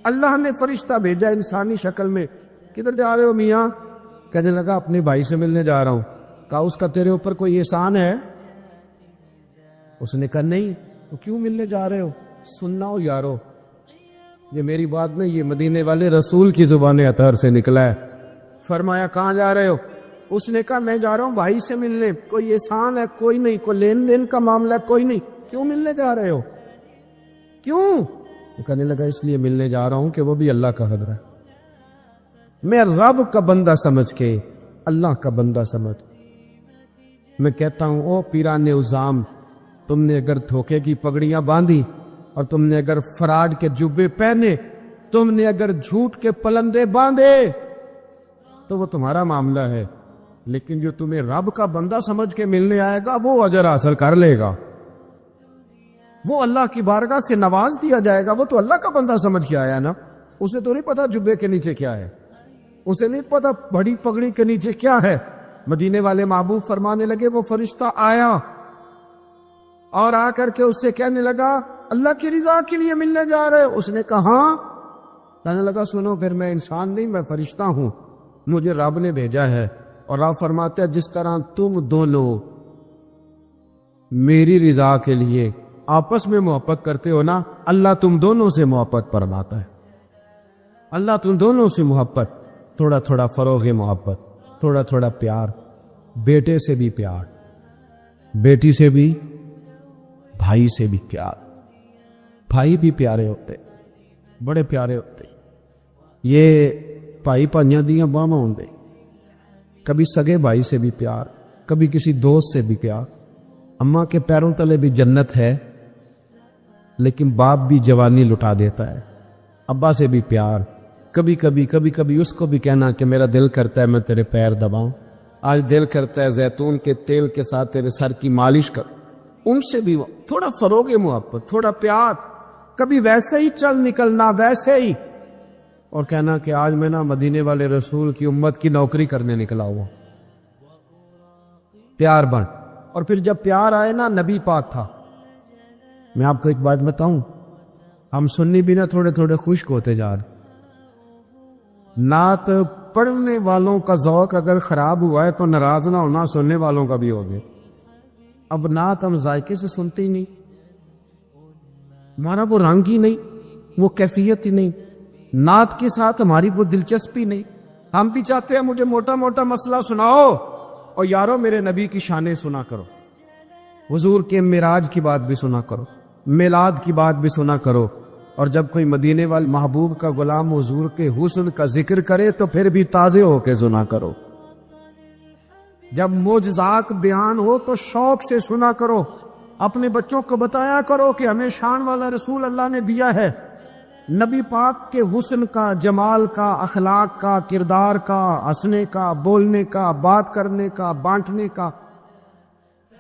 اللہ نے فرشتہ بھیجا انسانی شکل میں. کدھر جا رہے ہو میاں؟ کہنے لگا اپنے بھائی سے ملنے جا رہا ہوں. کہا اس کا تیرے اوپر کوئی احسان ہے؟ اس نے کہا نہیں. تو کیوں ملنے جا رہے ہو؟ سننا ہو یارو, یہ میری بات نہیں, یہ مدینے والے رسول کی زبان اطہر سے نکلا ہے. فرمایا کہاں جا رہے ہو؟ اس نے کہا میں جا رہا ہوں بھائی سے ملنے. کوئی احسان ہے؟ کوئی نہیں. کوئی لین دین کا معاملہ ہے؟ کوئی نہیں. کیوں ملنے جا رہے ہو؟ کیوں؟ وہ کہنے لگا اس لیے ملنے جا رہا ہوں کہ وہ بھی اللہ کا حضر ہے. میں رب کا بندہ سمجھ کے, اللہ کا بندہ سمجھ, میں کہتا ہوں او پیران عظام, تم نے اگر دھوکے کی پگڑیاں باندھی اور تم نے اگر فراڈ کے جبے پہنے, تم نے اگر جھوٹ کے پلندے باندھے تو وہ تمہارا معاملہ ہے, لیکن جو تمہیں رب کا بندہ سمجھ کے ملنے آئے گا وہ اجر حاصل کر لے گا. وہ اللہ کی بارگاہ سے نواز دیا جائے گا. وہ تو اللہ کا بندہ سمجھ کے آیا نا, اسے تو نہیں پتا جبے کے نیچے کیا ہے, اسے نہیں پتا بڑی پگڑی کے نیچے کیا ہے. مدینے والے محبوب فرمانے لگے وہ فرشتہ آیا اور آ کر کے اس سے کہنے لگا اللہ کی رضا کے لیے ملنے جا رہے. اس نے کہا ہاں. کہنے لگا سنو پھر میں انسان نہیں, میں فرشتہ ہوں, مجھے رب نے بھیجا ہے. اور آپ فرماتے ہیں جس طرح تم دونوں میری رضا کے لیے آپس میں محبت کرتے ہو نا, اللہ تم دونوں سے محبت فرماتا ہے. اللہ تم دونوں سے محبت, تھوڑا تھوڑا فروغ محبت, تھوڑا تھوڑا پیار, بیٹے سے بھی پیار, بیٹی سے بھی, بھائی سے بھی پیار. بھائی بھی پیارے ہوتے, بڑے پیارے ہوتے. یہ بھائی پانیاں دیاں باہماں ہوندے. کبھی سگے بھائی سے بھی پیار, کبھی کسی دوست سے بھی پیار. اماں کے پیروں تلے بھی جنت ہے, لیکن باپ بھی جوانی لٹا دیتا ہے. ابا سے بھی پیار, کبھی کبھی اس کو بھی کہنا کہ میرا دل کرتا ہے میں تیرے پیر دباؤں, آج دل کرتا ہے زیتون کے تیل کے ساتھ تیرے سر کی مالش کر. ان سے بھی تھوڑا فروغ محبت, تھوڑا پیار. کبھی ویسے ہی چل نکلنا, ویسے ہی, اور کہنا کہ آج میں نا مدینے والے رسول کی امت کی نوکری کرنے نکلا ہوا. پیار بن. اور پھر جب پیار آئے نا, نبی پاک تھا. میں آپ کو ایک بات بتاؤں, ہم سنی بھی نا تھوڑے تھوڑے خشک ہوتے جا رہے. نعت پڑھنے والوں کا ذوق اگر خراب ہوا ہے تو ناراض نہ ہونا سننے والوں کا بھی ہو گیا. اب نعت ہم ذائقے سے سنتے ہی نہیں, ہمارا وہ رنگ ہی نہیں, وہ کیفیت ہی نہیں, نعت کے ساتھ ہماری وہ دلچسپی نہیں. ہم بھی چاہتے ہیں مجھے موٹا موٹا مسئلہ سناؤ, اور یارو میرے نبی کی شانیں سنا کرو, حضور کے معراج کی بات بھی سنا کرو, میلاد کی بات بھی سنا کرو. اور جب کوئی مدینے والے محبوب کا غلام حضور کے حسن کا ذکر کرے تو پھر بھی تازے ہو کے سنا کرو. جب معجزات بیان ہو تو شوق سے سنا کرو. اپنے بچوں کو بتایا کرو کہ ہمیں شان والا رسول اللہ نے دیا ہے. نبی پاک کے حسن کا, جمال کا, اخلاق کا, کردار کا, ہنسنے کا, بولنے کا, بات کرنے کا, بانٹنے کا,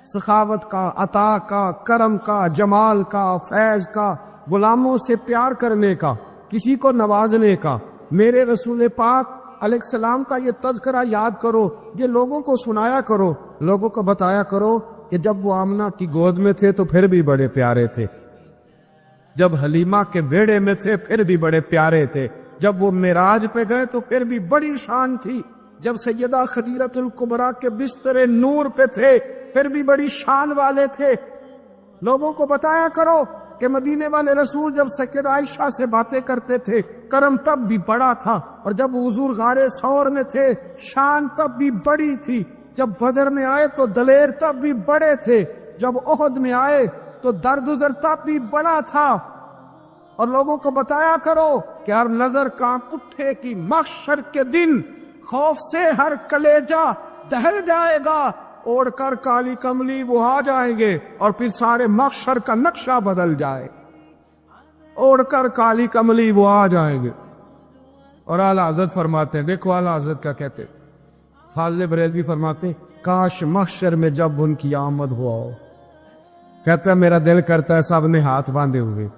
سخاوت کا, عطا کا, کرم کا, جمال کا, فیض کا, غلاموں سے پیار کرنے کا, کسی کو نوازنے کا. میرے رسول پاک علیہ السلام کا یہ تذکرہ یاد کرو, یہ لوگوں کو سنایا کرو, لوگوں کو بتایا کرو کہ جب وہ آمنہ کی گود میں تھے تو پھر بھی بڑے پیارے تھے, جب حلیمہ کے بیڑے میں تھے پھر بھی بڑے پیارے تھے, جب وہ معراج پہ گئے تو پھر بھی بڑی شان تھی, جب سیدہ خدیجہ الکبریٰ کے بستر نور پہ تھے پھر بھی بڑی شان والے تھے. لوگوں کو بتایا کرو کہ مدینے والے رسول جب سیدہ عائشہ سے باتیں کرتے تھے کرم تب بھی بڑا تھا, اور جب حضور غار ثور میں تھے شان تب بھی بڑی تھی, جب بدر میں آئے تو دلیر تب بھی بڑے تھے, جب احد میں آئے تو درد تب بھی بڑا تھا. اور لوگوں کو بتایا کرو کہ ہر نظر کانپ اٹھے کہ محشر کے دن خوف سے ہر کلیجہ دہل جائے گا, اوڑھ کر کالی کملی وہ آ جائیں گے اور پھر سارے محشر کا نقشہ بدل جائے. اوڑھ کر کالی کملی وہ آ جائیں گے اور اعلیٰ حضرت فرماتے ہیں، دیکھو اعلیٰ حضرت کیا کہتے ہیں، فاضل بریلوی فرماتے ہیں کاش محشر میں جب ان کی آمد ہوا ہو، کہتا ہے میرا دل کرتا ہے سب نے ہاتھ باندھے ہوئے،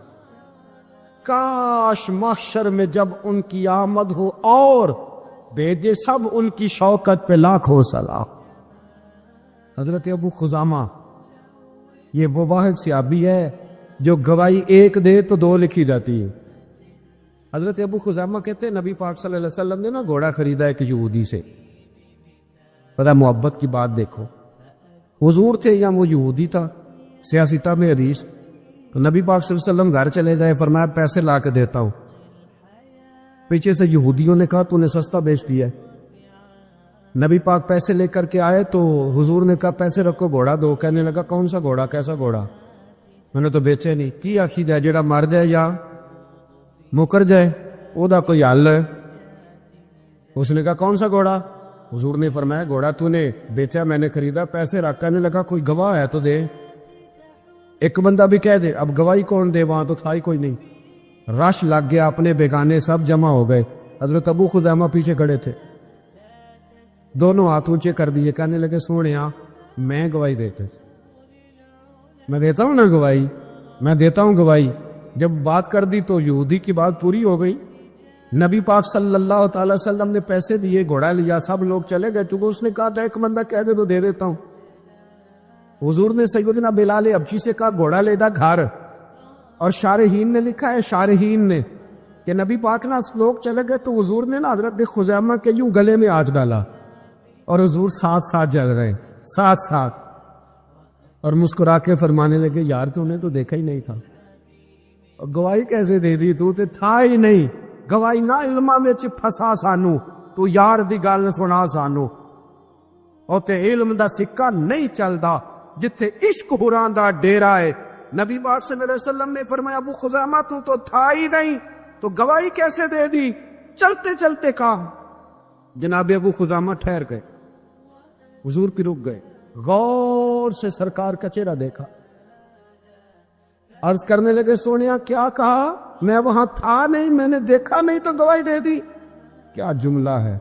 کاش محشر میں جب ان کی آمد ہو اور بھیجے سب ان کی شوکت پہ لاکھوں سلام۔ حضرت ابو خزامہ یہ وہ واحد صحابی ہے جو گواہی ایک دے تو دو لکھی جاتی ہے۔ حضرت ابو خزامہ کہتے ہیں نبی پاک صلی اللہ علیہ وسلم نے نا گھوڑا خریدا ایک یہودی سے، پتہ محبت کی بات دیکھو، حضور تھے یا وہ یہودی تھا، سیاستہ میں حدیث، تو نبی پاک صلی اللہ علیہ وسلم گھر چلے جائے، فرمایا پیسے لا کے دیتا ہوں، پیچھے سے یہودیوں نے کہا تو نے سستا بیچ دیا ہے۔ نبی پاک پیسے لے کر کے آئے تو حضور نے کہا پیسے رکھو گھوڑا دو، کہنے لگا کون سا گھوڑا، کیسا گھوڑا، میں نے تو بیچے نہیں، کی آخی جائے جڑا مر جائے یا مکر جائے او دا کوئی حل ہے۔ اس نے کہا کون سا گھوڑا، حضور نے فرمایا گھوڑا تو نے بیچا میں نے خریدا، پیسے رکھ، کہنے لگا کوئی گواہ ہے تو دے، ایک بندہ بھی کہہ دے، اب گواہی کون دے، وہاں تو تھا ہی کوئی نہیں، رش لگ گیا، اپنے بیگانے سب جمع ہو گئے، حضرت ابو خزامہ پیچھے کھڑے تھے، دونوں ہاتھ اونچے کر دیے، کہنے لگے سونیا میں گواہی دیتے، میں دیتا ہوں نا گواہی، میں دیتا ہوں گواہی۔ جب بات کر دی تو یہودی کی بات پوری ہو گئی، نبی پاک صلی اللہ تعالی وسلم نے پیسے دیے، گھوڑا لیا، سب لوگ چلے گئے، چونکہ اس نے کہا تھا ایک بندہ کہہ دے تو دے دیتا ہوں۔ حضور نے سیدنا بلال حبشی سے کہا گھوڑا لے دا گھر، اور شارحین نے لکھا ہے، شارحین نے کہ نبی پاک نا لوگ چلے گئے تو حضور نے نا حضرت خزیمہ کے یوں گلے میں ہاتھ ڈالا، اور حضور ساتھ ساتھ جل رہے ہیں، ساتھ ساتھ، اور مسکرا کے فرمانے لگے یار تو نے تو دیکھا ہی نہیں تھا، گواہی کیسے دے دی، تو تے تھا ہی نہیں، گواہی نہ علماں وچ پھسا سانو، تو یار دی گل سنا سانو، او تے علم دا سکہ نہیں چلدا جتھے عشق حراں دا ڈیرا ہے۔ نبی پاک صلی اللہ علیہ وسلم نے فرمایا ابو خزامہ تو تھا ہی نہیں، تو گواہی کیسے دے دی، چلتے چلتے کہا۔ جناب ابو خزامہ ٹھہر گئے، حضور کی رک گئے، غور سے سرکار کا چہرہ دیکھا، عرض کرنے لگے سونیا کیا کہا، میں وہاں تھا نہیں، میں نے دیکھا نہیں تو گواہی دے دی۔ کیا جملہ ہے،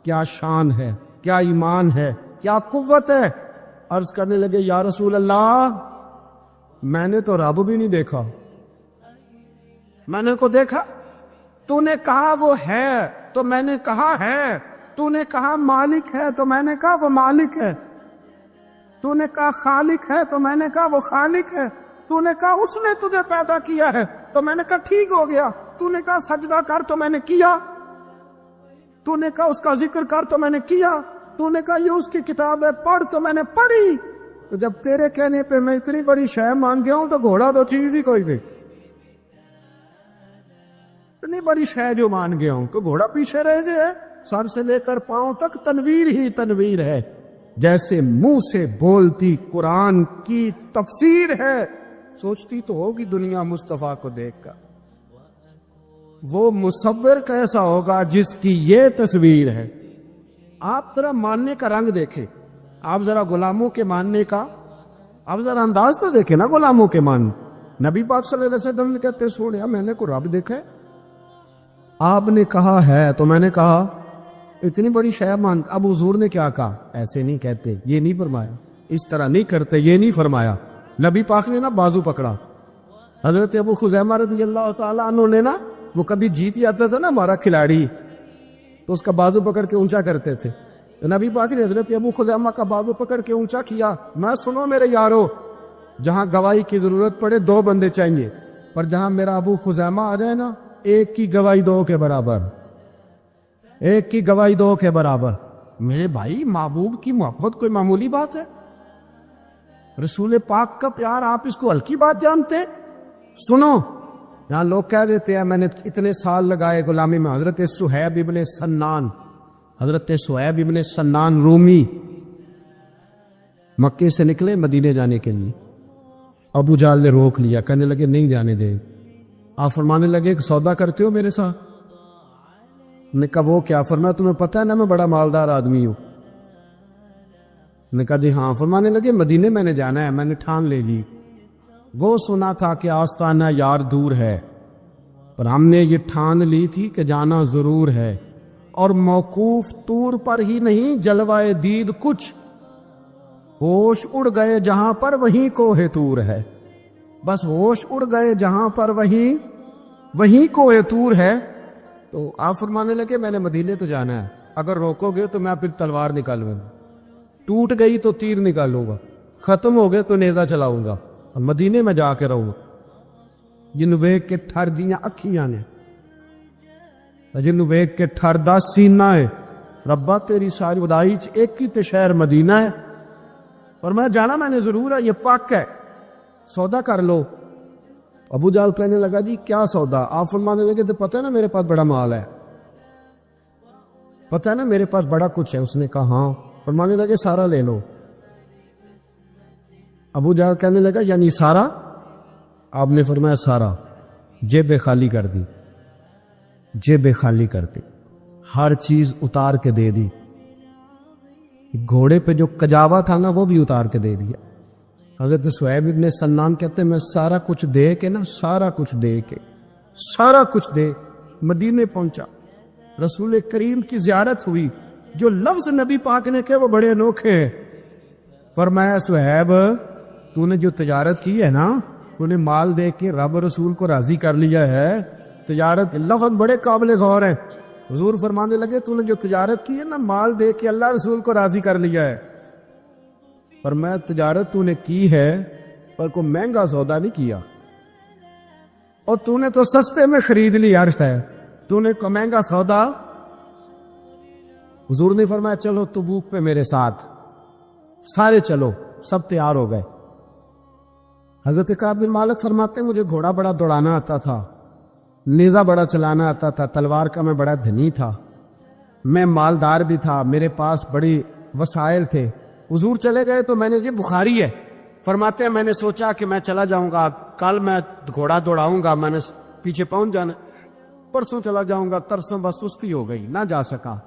کیا شان ہے، کیا ایمان ہے، کیا قوت ہے۔ عرض کرنے لگے یا رسول اللہ میں نے تو رب بھی نہیں دیکھا، میں نے کو دیکھا، تو نے کہا وہ ہے تو میں نے کہا ہے، تو نے کہا مالک ہے تو میں نے کہا وہ مالک ہے، تو نے کہا خالق ہے تو میں نے کہا وہ خالق ہے، تو نے کہا اس نے تجھے پیدا کیا ہے تو میں نے کہا ٹھیک ہو گیا، تو نے کہا سجدہ کر تو میں نے کیا، تو نے کہا اس کا ذکر کر تو میں نے کیا، تو نے کہا یہ اس کی کتاب ہے پڑھ تو میں نے پڑھی۔ تو جب تیرے کہنے پہ میں اتنی بڑی شے مان گیا ہوں تو گھوڑا تو چیز ہی کوئی نہیں، اتنی بڑی شے جو مان گیا ہوں تو گھوڑا پیچھے رہ جائے، سر سے لے کر پاؤں تک تنویر ہی تنویر ہے، جیسے منہ سے بولتی قرآن کی تفسیر ہے۔ سوچتی تو ہوگی دنیا مصطفیٰ کو دیکھ کر وہ مصور کیسا ہوگا جس کی یہ تصویر ہے۔ آپ ذرا ماننے کا رنگ دیکھیں، آپ ذرا غلاموں کے ماننے کا، آپ ذرا انداز تو دیکھیں نا غلاموں کے مان۔ نبی پاک صلی اللہ علیہ وسلم کہتے سوڑیا میں نے کو رب دیکھا ہے، آپ نے کہا ہے تو میں نے کہا اتنی بڑی شے مان۔ اب حضور نے کیا کہا، ایسے نہیں کہتے، یہ نہیں فرمایا، اس طرح نہیں کرتے، یہ نہیں فرمایا۔ نبی پاک نے نا بازو پکڑا، حضرت ابو خزیمہ رضی اللہ تعالیٰ عنہ نے نا، وہ کبھی جیت جاتا تھا نا ہمارا کھلاڑی تو اس کا بازو پکڑ کے اونچا کرتے تھے، تو نبی پاک نے حضرت ابو خزیمہ کا بازو پکڑ کے اونچا کیا۔ میں سنو میرے یارو، جہاں گواہی کی ضرورت پڑے دو بندے چاہیے، پر جہاں میرا ابو خزیمہ آ جائے نا، ایک کی گواہی دو کے برابر، ایک کی گواہی دو کے برابر۔ میرے بھائی محبوب کی محبت کوئی معمولی بات ہے؟ رسول پاک کا پیار آپ اس کو ہلکی بات جانتے؟ سنو، یہاں لوگ کہہ دیتے ہیں میں نے اتنے سال لگائے غلامی میں۔ حضرت صہیب ابن سنان، حضرت صہیب ابن سنان رومی مکے سے نکلے مدینے جانے کے لیے، ابو جہل نے روک لیا، کہنے لگے نہیں جانے دے۔ آپ فرمانے لگے ایک سودا کرتے ہو میرے ساتھ؟ نے کہا وہ کیا؟ فرمایا تمہیں پتہ ہے نا میں بڑا مالدار آدمی ہوں۔ نے کہا جی ہاں۔ فرمانے لگے مدینے میں نے جانا ہے، میں نے ٹھان لے لی، وہ سنا تھا کہ آستانہ یار دور ہے، پر ہم نے یہ ٹھان لی تھی کہ جانا ضرور ہے، اور موقوف طور پر ہی نہیں جلوائے دید کچھ، ہوش اڑ گئے جہاں پر وہیں کوہ طور ہے، بس ہوش اڑ گئے جہاں پر وہیں کوہ طور ہے۔ تو آپ فرمانے لگے میں نے مدینے تو جانا ہے، اگر روکو گے تو میں پھر تلوار نکالوں گا، ٹوٹ گئی تو تیر نکالوں گا، ختم ہو گئے تو نیزہ چلاؤں گا، اور مدینے میں جا کے رہوں گا۔ جنوں ویکھ کے ٹھر دیاں اکھیاں نے، جنوں ویکھ کے ٹھر دا سینہ ہے، ربا تیری ساری خدائی چ ایک ہی تے شہر مدینہ ہے، اور میں جانا میں نے ضرور ہے، یہ پاک ہے، سودا کر لو۔ ابو جہل کہنے لگا جی کیا سودا؟ آپ فرمانے لگے تو پتہ ہے نا میرے پاس بڑا مال ہے، پتہ ہے نا میرے پاس بڑا کچھ ہے۔ اس نے کہا ہاں۔ فرمانے لگے سارا لے لو۔ ابو جہل کہنے لگا یعنی سارا؟ آپ نے فرمایا سارا، جیبیں خالی کر دی، جیبیں خالی کر دی، ہر چیز اتار کے دے دی، گھوڑے پہ جو کجاوا تھا نا وہ بھی اتار کے دے دیا۔ حضرت صہیب ابن سنان کہتے ہیں میں سارا کچھ دے کے نا، سارا کچھ دے کے، سارا کچھ دے مدینے پہنچا۔ رسول کریم کی زیارت ہوئی، جو لفظ نبی پاک نے کہے وہ بڑے انوکھے ہیں۔ فرمایا صہیب تو نے جو تجارت کی ہے نا، تو نے مال دے کے رب رسول کو راضی کر لیا ہے، تجارت لفظ بڑے قابل غور ہیں۔ حضور فرمانے لگے تو نے جو تجارت کی ہے نا، مال دے کے اللہ رسول کو راضی کر لیا ہے۔ فرمایا تجارت تو نے کی ہے پر کوئی مہنگا سودا نہیں کیا، اور تو نے تو سستے میں خرید لی، عرض ہے تو نے کوئی مہنگا سودا۔ حضور نے فرمایا چلو تبوک پہ میرے ساتھ، سارے چلو، سب تیار ہو گئے۔ حضرت کعب بن مالک فرماتے ہیں مجھے گھوڑا بڑا دوڑانا آتا تھا، نیزہ بڑا چلانا آتا تھا، تلوار کا میں بڑا دھنی تھا، میں مالدار بھی تھا، میرے پاس بڑی وسائل تھے۔ حضور چلے گئے تو میں نے، یہ بخاری ہے، فرماتے ہیں میں نے سوچا کہ میں چلا جاؤں گا، کل میں گھوڑا دوڑاؤں گا، میں نے پیچھے پہنچ جانا، پرسوں چلا جاؤں گا، ترسوں بس سستی ہو گئی، نہ جا سکا۔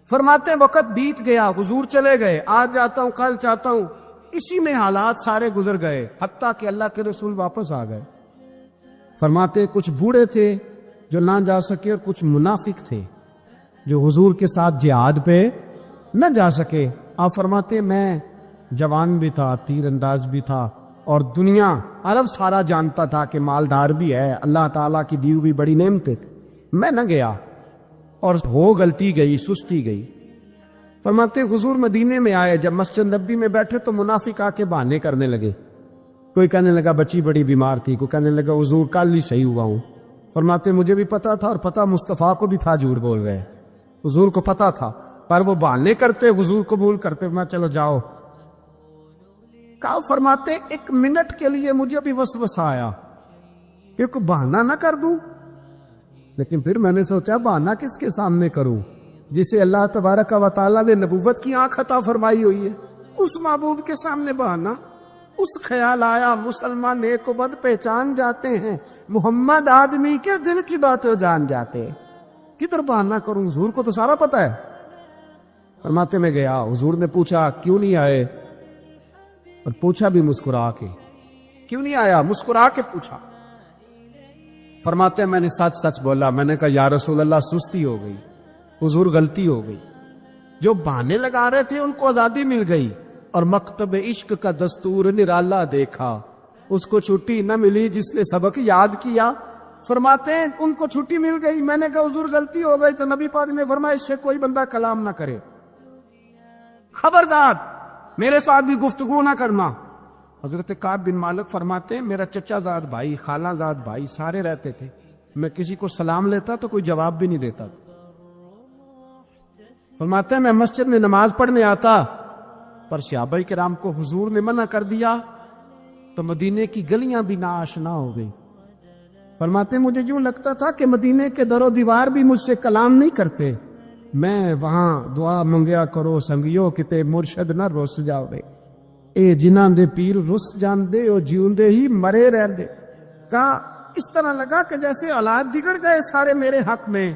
فرماتے ہیں وقت بیت گیا، حضور چلے گئے، آج جاتا ہوں کل چاہتا ہوں، اسی میں حالات سارے گزر گئے، حتیٰ کہ اللہ کے رسول واپس آ گئے۔ فرماتے ہیں کچھ بوڑھے تھے جو نہ جا سکے، اور کچھ منافق تھے جو حضور کے ساتھ جہاد پہ نہ جا سکے۔ آپ فرماتے ہیں میں جوان بھی تھا، تیر انداز بھی تھا، اور دنیا عرب سارا جانتا تھا کہ مالدار بھی ہے، اللہ تعالیٰ کی دی ہوئی بڑی نعمتیں تھیں، میں نہ گیا، اور ہو غلطی گئی، سستی گئی۔ فرماتے حضور مدینے میں آئے، جب مسجد نبی میں بیٹھے تو منافق آ کے بہانے کرنے لگے، کوئی کہنے لگا بچی بڑی بیمار تھی، کوئی کہنے لگا حضور کل ہی صحیح ہوا ہوں۔ فرماتے مجھے بھی پتا تھا، اور پتا مصطفیٰ کو بھی تھا جھوٹ بول رہے، حضور کو پتا تھا، پر وہ بہانے کرتے، حضور قبول کرتے، میں چلو جاؤ۔ کہا فرماتے ایک منٹ کے لیے مجھے بھی وسوسہ آیا کہ کوئی بہانہ نہ کر دوں، لیکن پھر میں نے سوچا بہانہ کس کے سامنے کروں، جسے اللہ تبارک و تعالیٰ نے نبوت کی آنکھ عطا فرمائی ہوئی ہے، اس محبوب کے سامنے بہانہ۔ اس خیال آیا مسلمان نیک و بد پہچان جاتے ہیں، محمد آدمی کے دل کی باتیں جان جاتے، کدھر بہانہ کروں، حضور کو تو سارا پتہ ہے۔ فرماتے میں گیا، حضور نے پوچھا کیوں نہیں آئے، اور پوچھا بھی مسکرا کے، کیوں نہیں آیا، مسکرا کے پوچھا۔ فرماتے ہیں میں نے سچ سچ بولا، میں نے کہا یا رسول اللہ سستی ہو گئی، حضور غلطی ہو گئی، جو بہانے لگا رہے تھے ان کو آزادی مل گئی، اور مکتب عشق کا دستور نرالا دیکھا، اس کو چھٹی نہ ملی جس نے سبق یاد کیا۔ فرماتے ہیں ان کو چھٹی مل گئی، میں نے کہا حضور غلطی ہو گئی، تو نبی پاک نے فرمایا اس سے کوئی بندہ کلام نہ کرے، خبردار میرے ساتھ بھی گفتگو نہ کرنا۔ حضرت کعب بن مالک فرماتے ہیں میرا چچا زاد بھائی، خالہ زاد بھائی سارے رہتے تھے، میں کسی کو سلام لیتا تو کوئی جواب بھی نہیں دیتا تھا۔ فرماتے ہیں میں مسجد میں نماز پڑھنے آتا، پر صحابہ کرام کو حضور نے منع کر دیا تو مدینے کی گلیاں بھی ناآشنا ہو گئی۔ فرماتے ہیں مجھے یوں لگتا تھا کہ مدینے کے در و دیوار بھی مجھ سے کلام نہیں کرتے، میں وہاں دعا منگیا کرو سنگیو کتے مرشد نہ رس جاوے، اے جنہاں دے پیر رس جان دے او جیوندے ہی مرے رہن دے۔ کہا اس طرح لگا کہ جیسے اولاد بگڑ گئے سارے میرے حق میں۔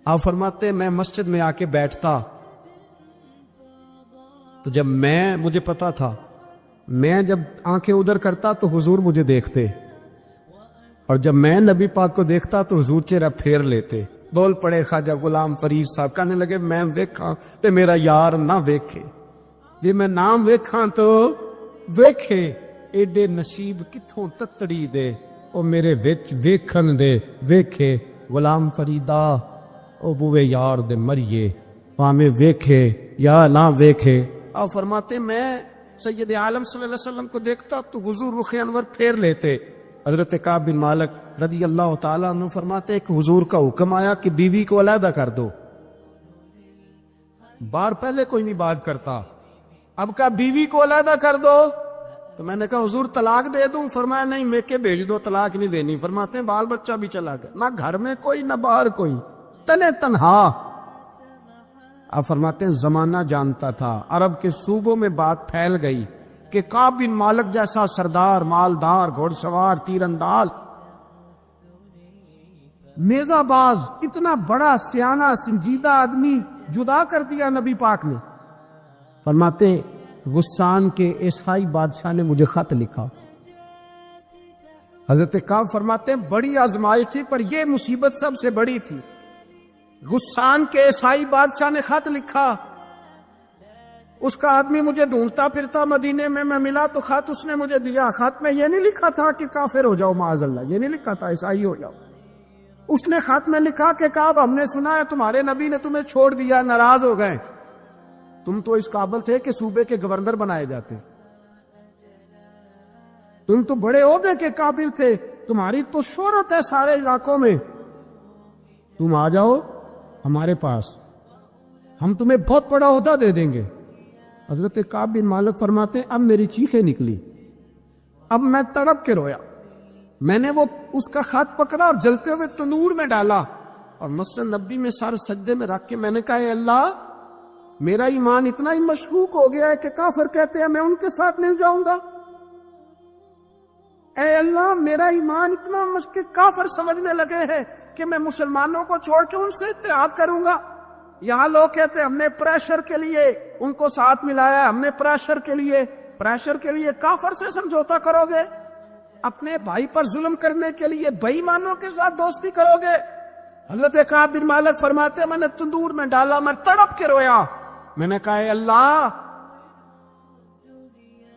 آپ فرماتے ہیں میں مسجد میں آ کے بیٹھتا، تو جب مجھے پتا تھا میں جب آنکھیں ادھر کرتا تو حضور مجھے دیکھتے، اور جب میں نبی پاک کو دیکھتا تو حضور چہرہ پھیر لیتے۔ بول پڑے خواجہ غلام فرید صاحب، کہنے لگے میں ویکھاں تے میرا یار نہ ویکھے، جی میں نام ویکھاں تو ویکھے، ایڈے نصیب کتھوں تتڑی دے، او میرے وچ ویکھن دے ویکھے، غلام فریدا او بوے یار دے مریے، پاویں ویکھے یا نہ ویکھے۔ اور فرماتے میں سید عالم صلی اللہ علیہ وسلم کو دیکھتا تو حضور رخ انور پھیر لیتے۔ حضرت کعب بن مالک رضی اللہ تعالیٰ عنہ فرماتے کہ حضور کا حکم آیا کہ بیوی کو علیحدہ کر دو، بار پہلے کوئی نہیں بات کرتا، اب کہا بیوی کو علیحدہ کر دو، تو میں نے کہا حضور طلاق دے دوں؟ فرمایا نہیں، میکے بھیج دو، طلاق نہیں دینی۔ فرماتے ہیں بال بچہ بھی چلا گیا، نہ گھر میں کوئی نہ باہر کوئی، تنے تنہا۔ اب فرماتے ہیں زمانہ جانتا تھا، عرب کے صوبوں میں بات پھیل گئی کہ کعب بن مالک جیسا سردار، مالدار، گھوڑ سوار، تیر انداز، نیزہ باز، اتنا بڑا سیانہ سنجیدہ آدمی جدا کر دیا نبی پاک نے۔ فرماتے ہیں غسان کے عیسائی بادشاہ نے مجھے خط لکھا۔ حضرت کعب فرماتے ہیں بڑی آزمائش تھی، پر یہ مصیبت سب سے بڑی تھی۔ غسان کے عیسائی بادشاہ نے خط لکھا، اس کا آدمی مجھے ڈھونڈتا پھرتا مدینے میں، میں ملا تو خط اس نے مجھے دیا۔ خط میں یہ نہیں لکھا تھا کہ کافر ہو جاؤ معاذ اللہ، یہ نہیں لکھا تھا عیسائی ہو جاؤ۔ اس نے خط میں لکھا کہ کعب ہم نے سنا ہے تمہارے نبی نے تمہیں چھوڑ دیا، ناراض ہو گئے، تم تو اس قابل تھے کہ صوبے کے گورنر بنائے جاتے، تم تو بڑے عہدے کے قابل تھے، تمہاری تو شہرت ہے سارے علاقوں میں، تم آ جاؤ ہمارے پاس، ہم تمہیں بہت بڑا عہدہ دے دیں گے۔ حضرت کعب بن مالک فرماتے ہیں اب میری چیخیں نکلی، اب میں تڑپ کے رویا، میں نے وہ اس کا خط پکڑا اور جلتے ہوئے تنور میں ڈالا اور مسجد نبی میں سارے سجدے میں رکھ کے میں نے کہا اے اللہ، میرا ایمان اتنا ہی مشکوک ہو گیا ہے کہ کافر کہتے ہیں میں ان کے ساتھ مل جاؤں گا۔ اے اللہ، میرا ایمان اتنا مشکوک، کافر سمجھنے لگے ہیں کہ میں مسلمانوں کو چھوڑ کے ان سے اتحاد کروں گا۔ یہاں لوگ کہتے ہیں ہم نے پریشر کے لیے ان کو ساتھ ملایا، ہم نے پریشر کے لیے کافر سے سمجھوتا کرو گے، اپنے بھائی پر ظلم کرنے کے لیے بے ایمانوں کے ساتھ دوستی کرو گے۔ حضرت کعب بن مالک فرماتے ہیں میں نے تندور میں ڈالا، میں تڑپ کے رویا، میں نے کہا اے اللہ،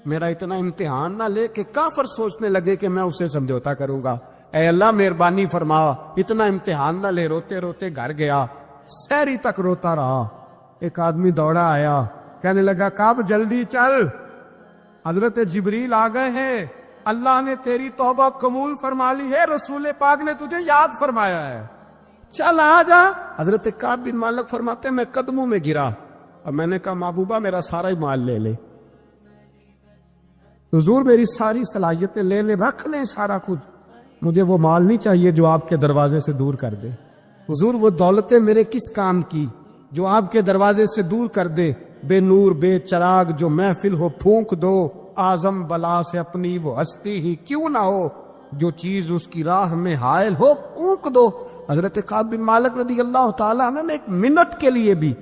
میرا اتنا امتحان نہ لے کہ کافر سوچنے لگے کہ میں اسے سمجھوتا کروں گا، اے اللہ مہربانی فرما، اتنا امتحان نہ لے۔ روتے روتے گھر گیا، سحری تک روتا رہا۔ ایک آدمی دوڑا آیا، کہنے لگا کعب جلدی چل، حضرت جبریل آ گئے ہیں، اللہ نے تیری توبہ قبول فرما لی ہے، رسول پاک نے تجھے یاد فرمایا ہے، چل آ جا۔ حضرت کعب بن مالک فرماتے ہیں میں قدموں میں گرا اور میں نے کہا محبوبہ میرا سارا ہی مال لے لے، حضور میری ساری صلاحیتیں لے لے، رکھ لیں سارا کچھ، مجھے وہ مال نہیں چاہیے جو آپ کے دروازے سے دور کر دے۔ حضور وہ دولتیں میرے کس کام کی جو آپ کے دروازے سے دور کر دے؟ بے نور بے چراغ جو محفل ہو پھونک دو، اعظم بلا سے اپنی وہ ہستی ہی کیوں نہ ہو، جو چیز اس کی راہ میں حائل ہو پھونک دو۔ حضرت کعب بن مالک رضی اللہ تعالیٰ عنہ نے ایک منٹ کے لیے بھی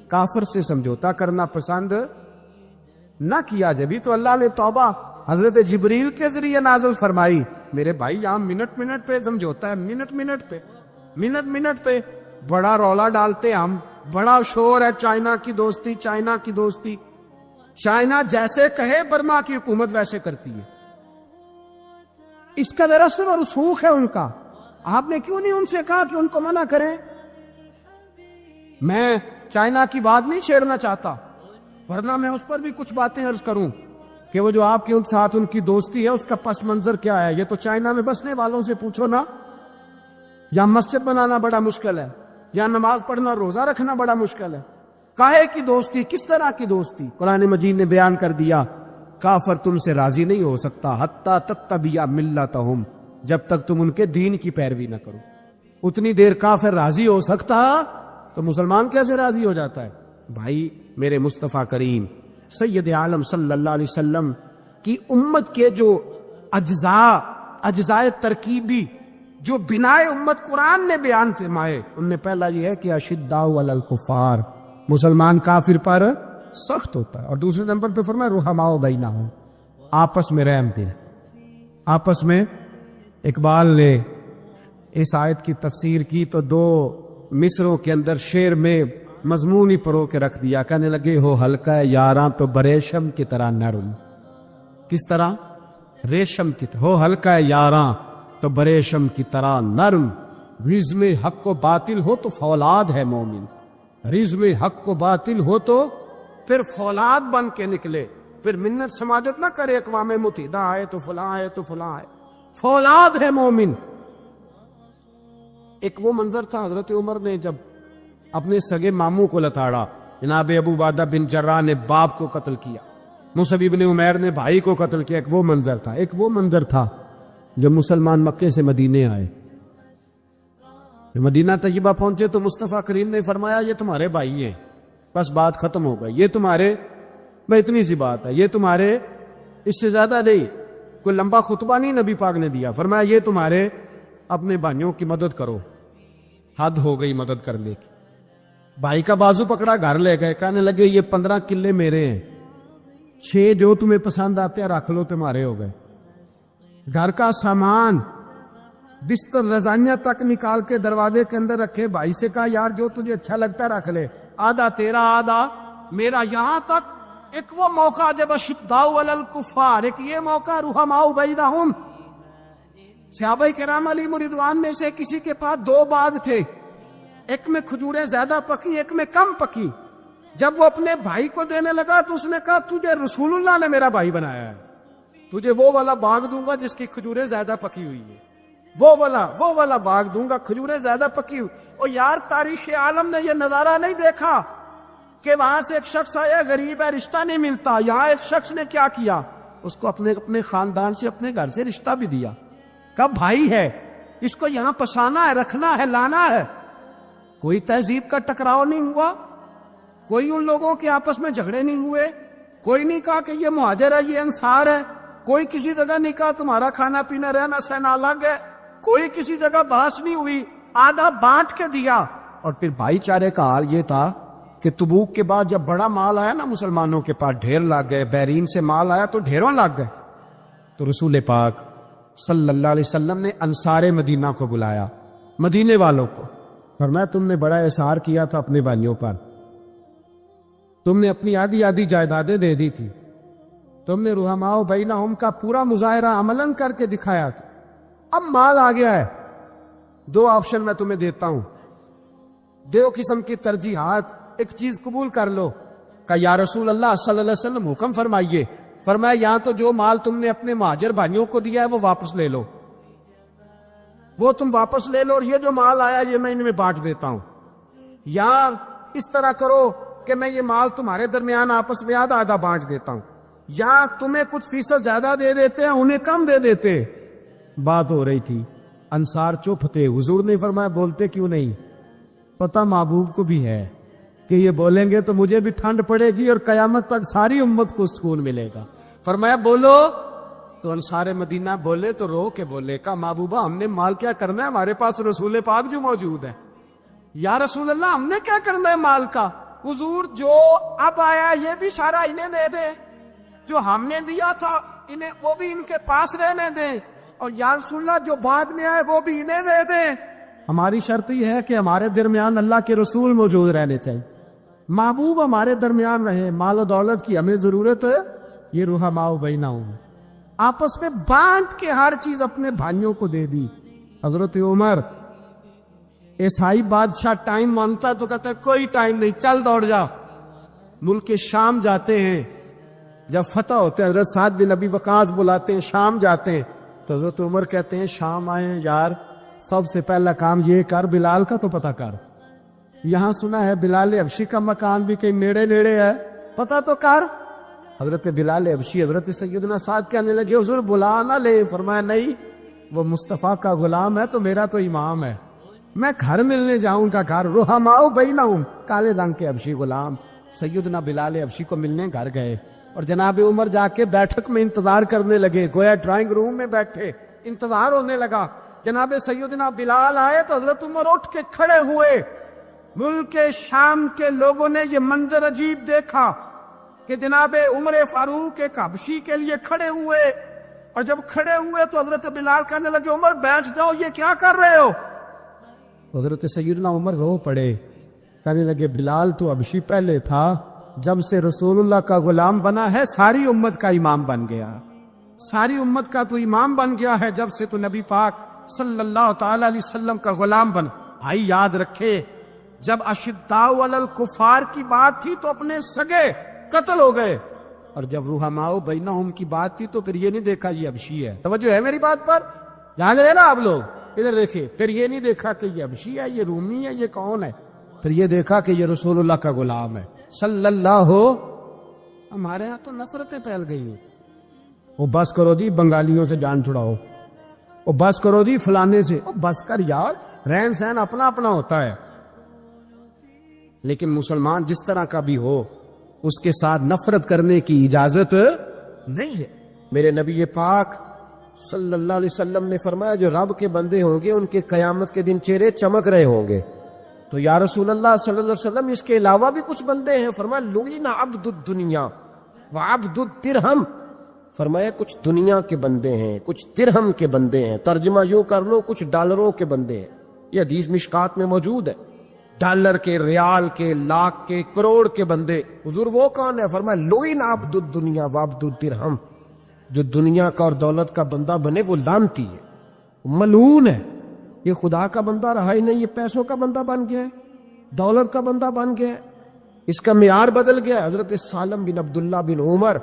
کافر سے سمجھوتا کرنا پسند نہ کیا، جبھی تو اللہ نے توبہ حضرت جبریل کے ذریعے نازل فرمائی۔ میرے بھائی یہاں منٹ پہ سمجھوتا ہے، منٹ پہ بڑا رولا ڈالتے ہم، بڑا شور ہے چائنا کی دوستی، چائنا جیسے کہے برما کی حکومت ویسے کرتی ہے، اس کا رسم اور رسوخ ہے ان کا، آپ نے کیوں نہیں ان سے کہا کہ ان کو منع کریں؟ میں چائنا کی بات نہیں چھیڑنا چاہتا، ورنہ میں اس پر بھی کچھ باتیں عرض کروں کہ وہ جو آپ کے ساتھ ان کی دوستی ہے اس کا پس منظر کیا ہے۔ یہ تو چائنا میں بسنے والوں سے پوچھو نا، یا مسجد بنانا بڑا مشکل ہے، یا نماز پڑھنا روزہ رکھنا بڑا مشکل ہے، کاہے کی دوستی، کس طرح کی دوستی؟ قرآن مجید نے بیان کر دیا کافر تم سے راضی نہیں ہو سکتا حتی تتبع ملتہم، جب تک تم ان کے دین کی پیروی نہ کرو۔ اتنی دیر کافر راضی ہو سکتا تو مسلمان کیسے راضی ہو جاتا ہے؟ بھائی میرے مصطفیٰ کریم سید عالم صلی اللہ علیہ وسلم کی امت کے جو اجزاء ترکیبی جو بنائے امت قرآن نے بیان فرمائے، ان میں پہلا یہ ہے کہ اشداء علی الکفار، مسلمان کافر پر سخت ہوتا ہے، اور دوسرے نمبر پہ فرمایا رحماء بینہم، آپس میں رحم دل، آپس میں۔ اقبال نے اس آیت کی تفسیر کی تو 2 مصروں کے اندر شعر میں مضمون ہی پرو کے رکھ دیا، کہنے لگے ہو ہلکا یاراں تو بریشم کی طرح نرم۔ کس طرح؟ ریشم کی طرح۔ ہو ہلکا یاراں تو بریشم کی طرح نرم، رزم حق و باطل ہو تو فولاد ہے مومن، رزم حق و باطل ہو تو پھر فولاد بن کے نکلے، پھر منت سماجت نہ کرے اقوام متحدہ آئے تو فلاں آئے تو فلاں آئے، فولاد ہے مومن۔ ایک وہ منظر تھا حضرت عمر نے جب اپنے سگے ماموں کو لتاڑا، جناب ابو عبیدہ بن جراح نے باپ کو قتل کیا، مصعب بن عمیر نے بھائی کو قتل کیا، ایک وہ منظر تھا۔ ایک وہ منظر تھا جب مسلمان مکے سے مدینے آئے، مدینہ طیبہ پہنچے تو مصطفیٰ کریم نے فرمایا یہ تمہارے بھائی ہیں، بس بات ختم ہو گئی، یہ تمہارے، بھائی اتنی سی بات ہے، یہ تمہارے، اس سے زیادہ نہیں، کوئی لمبا خطبہ نہیں نبی پاک نے دیا، فرمایا یہ تمہارے، اپنے بھائیوں کی مدد کرو۔ حد ہو گئی مدد کرنے کی، بھائی کا بازو پکڑا، گھر لے گئے، کہنے لگے یہ 15 کلے میرے ہیں، 6 جو تمہیں پسند آتے ہیں رکھ لو، تمہارے ہو گئے۔ گھر کا سامان بستر رضائیاں تک نکال کے دروازے کے اندر رکھے، بھائی سے کہا یار جو تجھے اچھا لگتا ہے رکھ لے، آدھا تیرا آدھا میرا۔ یہاں تک ایک وہ موقع جب اشداء علی الکفار، ایک یہ موقع رحماء بینہم، صحابہ کرام علیہم رضوان میں سے کسی کے پاس 2 باغ تھے، ایک میں کھجوریں زیادہ پکی، ایک میں کم پکی۔ جب وہ اپنے بھائی کو دینے لگا تو اس نے کہا تجھے رسول اللہ نے میرا بھائی بنایا ہے، تجھے وہ والا باغ دوں گا جس کی کھجوریں زیادہ پکی ہوئی ہے، وہ والا باغ دوں گا، کھجوریں زیادہ پکی ہوئی۔ اور یار تاریخ عالم نے یہ نظارہ نہیں دیکھا کہ وہاں سے ایک شخص آیا غریب ہے رشتہ نہیں ملتا، یہاں ایک شخص نے کیا کیا، اس کو اپنے خاندان سے اپنے گھر سے رشتہ بھی دیا، کہا بھائی ہے، اس کو یہاں پسانا ہے، رکھنا ہے، لانا ہے۔ کوئی تہذیب کا ٹکراؤ نہیں ہوا، کوئی ان لوگوں کے آپس میں جھگڑے نہیں ہوئے، کوئی نہیں کہا کہ یہ مہاجر ہے یہ انصار ہے، کوئی کسی جگہ نہیں کہا تمہارا کھانا پینا رہنا سہنا الگ ہے، کوئی کسی جگہ بحث نہیں ہوئی، آدھا بانٹ کے دیا۔ اور پھر بھائی چارے کا حال یہ تھا کہ تبوک کے بعد جب بڑا مال آیا نا مسلمانوں کے پاس، ڈھیر لگ گئے، بحرین سے مال آیا تو ڈھیروں لگ گئے، تو رسول پاک صلی اللہ علیہ وسلم نے انصار مدینہ کو بلایا، مدینے والوں کو، فرمایا تم نے بڑا احسار کیا تھا اپنے بھائیوں پر، تم نے اپنی آدھی جائیدادیں دے دی تھی، تم نے رحماء بینہم کا پورا مظاہرہ عملاً کر کے دکھایا تھا، اب مال آ گیا ہے، 2 آپشن میں تمہیں دیتا ہوں، 2 قسم کی ترجیحات، ایک چیز قبول کر لو۔ کہا یا رسول اللہ صلی اللہ علیہ وسلم حکم فرمائیے۔ فرمایا یا تو جو مال تم نے اپنے مہاجر بھائیوں کو دیا ہے وہ واپس لے لو، وہ تم واپس لے لو، اور یہ جو مال آیا یہ میں ان میں بانٹ دیتا ہوں، یا اس طرح کرو کہ میں یہ مال تمہارے درمیان آپس میں آدھا بانٹ دیتا ہوں، یا تمہیں کچھ فیصد زیادہ دے دیتے ہیں انہیں کم دے دیتے۔ بات ہو رہی تھی، انصار چپ تھے، حضور نے فرمایا بولتے کیوں نہیں، پتہ محبوب کو بھی ہے کہ یہ بولیں گے تو مجھے بھی ٹھنڈ پڑے گی اور قیامت تک ساری امت کو سکون ملے گا۔ فرمایا بولو، تو انصار مدینہ بولے تو رو کے بولے، کہا محبوبہ ہم نے مال کیا کرنا ہے، ہمارے پاس رسول پاک جو موجود ہے، یا رسول اللہ ہم نے کیا کرنا ہے مال کا، حضور جو اب آیا یہ بھی سارا انہیں دے دیں، جو ہم نے دیا تھا انہیں وہ بھی ان کے پاس رہنے دیں، اور یا رسول اللہ جو بعد میں آئے وہ بھی انہیں دے دیں۔ ہماری شرط یہ ہے کہ ہمارے درمیان اللہ کے رسول موجود رہنے چاہیے، محبوب ہمارے درمیان رہے، مال و دولت کی ہمیں ضرورت ہے، یہ رحماء بینہم آپس میں بانٹ کے ہر چیز اپنے بھائیوں کو دے دی۔ حضرت عمر عیسائی بادشاہ ٹائم مانگتا تو کہتا ہے کوئی ٹائم نہیں، چل دوڑ جا، ملک شام جاتے ہیں، جب فتح ہوتے ہیں حضرت سعد بن ابی وقاص بلاتے ہیں، شام جاتے ہیں، تو حضرت عمر کہتے ہیں شام آئے یار سب سے پہلا کام یہ کر بلال کا تو پتہ کر، یہاں سنا ہے بلال حبشی کا مکان بھی کہیں نیڑے ہے، پتہ تو کر۔ حضرت بلال حبشی حضرت سیدنا سعد کہنے لگے حضور بلا نہ لے، فرمایا نہیں وہ مصطفیٰ کا غلام ہے تو میرا تو امام ہے، میں گھر ملنے جاؤں کا گھر، رحماء بینہم، کالے رنگ کے حبشی غلام سیدنا بلال حبشی کو ملنے گھر گئے، اور جناب عمر جا کے بیٹھک میں انتظار کرنے لگے، گویا ڈرائنگ روم میں بیٹھے انتظار ہونے لگا، جناب سیدنا بلال آئے تو حضرت عمر اٹھ کے کھڑے ہوئے۔ ملک شام کے لوگوں نے یہ منظر عجیب دیکھا، کہ جناب عمر فاروق ایک حبشی کے لیے کھڑے ہوئے، اور جب کھڑے ہوئے تو حضرت بلال کہنے لگے عمر بیٹھ جاؤ، یہ کیا کر رہے ہو؟ حضرت سیدنا عمر رو پڑے، کہنے لگے بلال تو حبشی پہلے تھا، جب سے رسول اللہ کا غلام بنا ہے ساری امت کا امام بن گیا، ساری امت کا تو امام بن گیا ہے جب سے تو نبی پاک صلی اللہ تعالی علیہ وسلم کا غلام بنا۔ بھائی یاد رکھے، جب اشداء علی الکفار کی بات تھی تو اپنے سگے قتل ہو گئے، اور جب رحماء بینہم کی بات تھی تو پھر یہ نہیں دیکھا یہ حبشی ہے۔ توجہ ہے میری بات پر؟ یاد رہے نا آپ لوگ، ادھر دیکھیں، پھر یہ نہیں دیکھا کہ یہ حبشی ہے، یہ رومی ہے، یہ کون ہے، پھر یہ دیکھا کہ یہ رسول اللہ کا غلام ہے صلی اللہ۔ ہمارے ہاں تو نفرتیں پھیل گئی ہیں، وہ بس کرو جی بنگالیوں سے جان چھڑاؤ، وہ بس کرو جی فلانے سے، وہ بس کر یار، رہن سہن اپنا اپنا ہوتا ہے، لیکن مسلمان جس طرح کا بھی ہو اس کے ساتھ نفرت کرنے کی اجازت نہیں ہے۔ میرے نبی پاک صلی اللہ علیہ وسلم نے فرمایا جو رب کے بندے ہوں گے ان کے قیامت کے دن چہرے چمک رہے ہوں گے، تو یا رسول اللہ صلی اللہ علیہ وسلم اس کے علاوہ بھی کچھ بندے ہیں؟ فرمایا لعن عبد الدنیا وعبد الدرہم، فرمایا کچھ دنیا کے بندے ہیں، کچھ درہم کے بندے ہیں، ترجمہ یوں کر لو کچھ ڈالروں کے بندے ہیں۔ یہ حدیث مشکات میں موجود ہے، ڈالر کے، ریال کے، لاکھ کے، کروڑ کے بندے۔ حضور وہ کون ہے؟ فرمایا لعن عبد الدنیا وعبد الدرہم، جو دنیا کا اور دولت کا بندہ بنے وہ لعنتی ہے، ملعون ہے۔ یہ خدا کا بندہ رہا ہی نہیں، یہ پیسوں کا بندہ بن گیا ہے، دولت کا بندہ بن گیا ہے، اس کا معیار بدل گیا ہے۔ حضرت سالم بن عبداللہ بن عمر